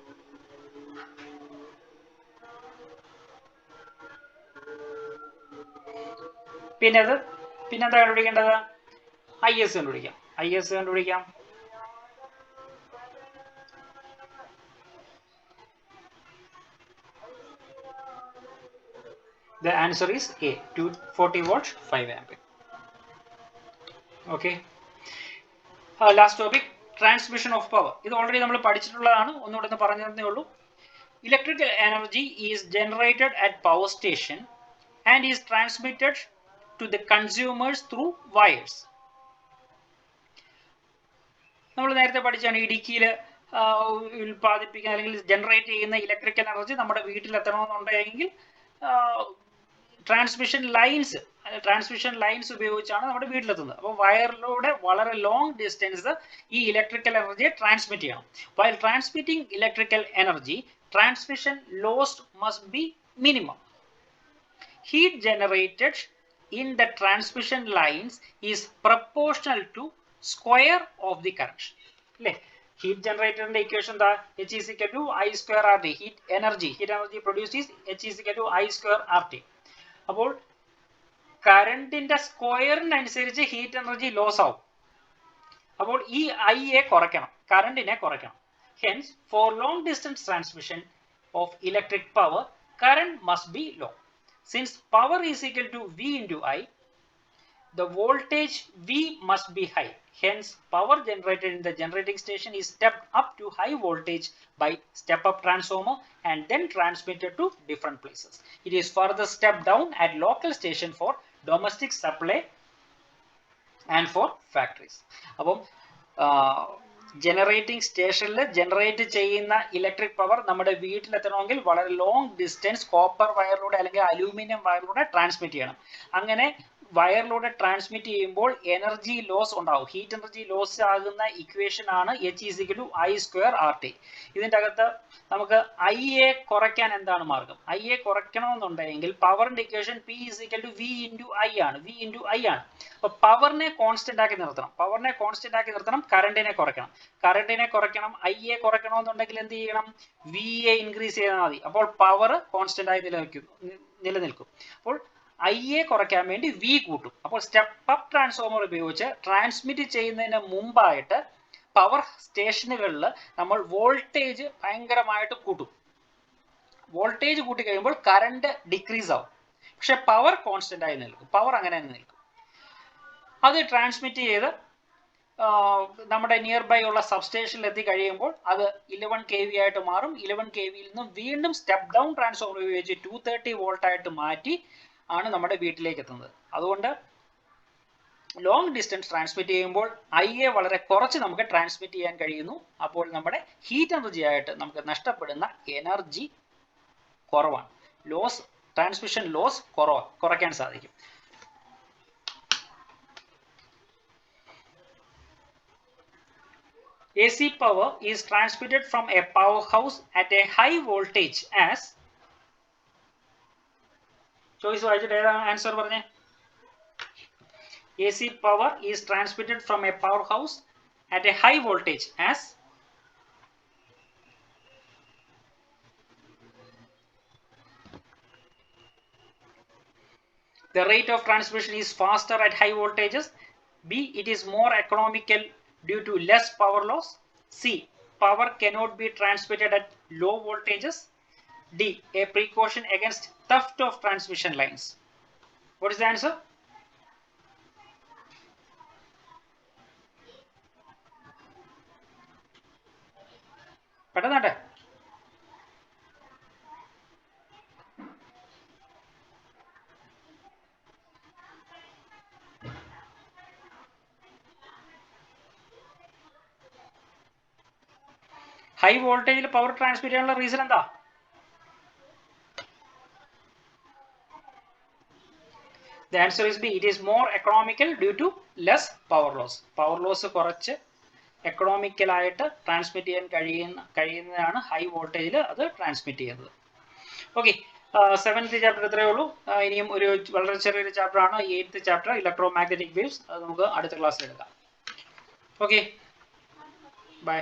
പിന്നെന്താ കണ്ടുപിടിക്കേണ്ടത്? IS കണ്ടുപിടിക്കാം. The answer is A, 240 volts, 5 ampere. Okay. Last topic, transmission of power. ഇത് ഓൾറെഡി നമ്മൾ പഠിച്ചിട്ടുള്ളതാണ്, ഒന്നുകൂടെ ഒന്ന് പറഞ്ഞു തന്നേ ഉള്ളൂ. Electrical energy is generated at power station and is transmitted to the consumers through wires. നമ്മൾ നേരത്തെ പഠിച്ചാണ് ഇടുക്കിയിൽ ഉൽപ്പാദിപ്പിക്കുന്ന അല്ലെങ്കിൽ ജനറേറ്റ് ചെയ്യുന്ന ഇലക്ട്രിക്കൽ എനർജി നമ്മുടെ വീട്ടിലെത്തണമെന്നുണ്ടെങ്കിൽ ട്രാൻസ്മിഷൻ ലൈൻസ് ഉപയോഗിച്ചാണ് നമ്മുടെ വീട്ടിലെത്തുന്നത്. അപ്പോൾ വയറിലൂടെ വളരെ ലോങ് ഡിസ്റ്റൻസ് ഈ ഇലക്ട്രിക്കൽ എനർജിയെ ട്രാൻസ്മിറ്റ് ചെയ്യണം. While transmitting electrical energy, transmission loss must be minimum. Heat generated in the transmission lines is proportional to square of the current. Heat generated equation the H is equal to I square RT. Heat energy produced is H is equal to I square RT. അപ്പോൾ കറണ്ടിന്റെ സ്ക്വയറിനനുസരിച്ച് heat energy loss ആവും. അപ്പോൾ ഈ ഐയെ കുറയ്ക്കണം, കറണ്ടിനെ കുറയ്ക്കണം. Hence, for long distance transmission of electric power, current must be low. Since power is equal to V into I, the voltage V must be high. Hence, power generated in the generating station is stepped up to high voltage by step-up transformer and then transmitted to different places. It is further stepped down at local station for domestic supply and for factories. അപ്പം generating സ്റ്റേഷനിൽ generate ചെയ്യുന്ന electric power നമ്മുടെ വീട്ടിലെത്തണമെങ്കിൽ വളരെ long distance copper വയറിലൂടെ അല്ലെങ്കിൽ aluminium വയറിലൂടെ transmit ചെയ്യണം. അങ്ങനെ വയറിലൂടെ transmit ചെയ്യുമ്പോൾ energy loss ഉണ്ടാവും. ഹീറ്റ് എനർജി ലോസ് ആകുന്ന ഇക്വേഷൻ ആണ് H is equal to I square RT. ഇതിൻ്റെ അകത്ത് നമുക്ക് ഐയെ കുറയ്ക്കാൻ എന്താണ് മാർഗം? ഐയെ കുറയ്ക്കണമെന്നുണ്ടെങ്കിൽ പവറിന്റെ equation P is equal to V into I ആണ്. അപ്പൊ പവറിനെ കോൺസ്റ്റന്റ് ആക്കി നിർത്തണം, കറണ്ടിനെ കുറയ്ക്കണം. ഐയെ കുറയ്ക്കണമെന്നുണ്ടെങ്കിൽ എന്ത് ചെയ്യണം? V യെ ഇൻക്രീസ് ചെയ്താൽ മതി. അപ്പോൾ പവർ കോൺസ്റ്റന്റ് ആയി നിലനിൽക്കും. അപ്പോൾ ഐയെ കുറയ്ക്കാൻ വേണ്ടി V കൂട്ടും. അപ്പോൾ സ്റ്റെപ്പ് അപ്പ് ട്രാൻസ്ഫോമർ ഉപയോഗിച്ച് ട്രാൻസ്മിറ്റ് ചെയ്യുന്നതിന് മുമ്പായിട്ട് പവർ സ്റ്റേഷനുകളിൽ നമ്മൾ വോൾട്ടേജ് ഭയങ്കരമായിട്ട് കൂട്ടും. വോൾട്ടേജ് കൂട്ടി കഴിയുമ്പോൾ കറണ്ട് ഡിക്രീസ് ആവും, പക്ഷെ പവർ കോൺസ്റ്റന്റ് ആയി നിൽക്കും. പവർ അങ്ങനെ തന്നെ നിൽക്കും. അത് ട്രാൻസ്മിറ്റ് ചെയ്ത് നമ്മുടെ നിയർ ബൈ ഉള്ള സബ്സ്റ്റേഷനിൽ എത്തി കഴിയുമ്പോൾ അത് 11 kV ആയിട്ട് മാറും. 11 kV നിന്നും വീണ്ടും സ്റ്റെപ്പ് ഡൗൺ ട്രാൻസ്ഫോമർ ഉപയോഗിച്ച് 230 വോൾട്ട് ആയിട്ട് മാറ്റി ആണ് നമ്മുടെ വീട്ടിലേക്ക് എത്തുന്നത്. അതുകൊണ്ട് ലോങ് ഡിസ്റ്റൻസ് ട്രാൻസ്മിറ്റ് ചെയ്യുമ്പോൾ ഐയെ വളരെ കുറച്ച് നമുക്ക് ട്രാൻസ്മിറ്റ് ചെയ്യാൻ കഴിയുന്നു. അപ്പോൾ നമ്മുടെ ഹീറ്റ് എനർജി ആയിട്ട് നമുക്ക് നഷ്ടപ്പെടുന്ന എനർജി കുറവാണ്. ട്രാൻസ്മിഷൻ ലോസ് കുറയ്ക്കാൻ സാധിക്കും. AC power is transmitted from a powerhouse at a high voltage as choice വായിച്ചിട്ട് ഏതാണ് ആൻസർ പറഞ്ഞേ? AC power is transmitted from a powerhouse at a high voltage as the rate of transmission is faster at high voltages. B, it is more economical due to less power loss. C, power cannot be transmitted at low voltages. D, a precaution against theft of transmission lines. What is the answer? പെട്ടെന്നാട്ടെ. High വോൾട്ടേജിൽ power transmit ചെയ്യാനുള്ള reason എന്താ? The answer is B. It is more economical due to less power loss. Power loss കുറച്ച് economical ആയിട്ട് transmit ചെയ്യാൻ കഴിയുന്നതാണ് high വോൾട്ടേജിൽ അത് ട്രാൻസ്മിറ്റ് ചെയ്യുന്നത്. ഓക്കെ, 7th ചാപ്റ്റർ ഇത്രയേ ഉള്ളൂ. ഇനിയും ഒരു വളരെ ചെറിയൊരു ചാപ്റ്റർ ആണ് 8th chapter electro magnetic waves. അത് നമുക്ക് അടുത്ത ക്ലാസ്സിൽ എടുക്കാം. Okay, by.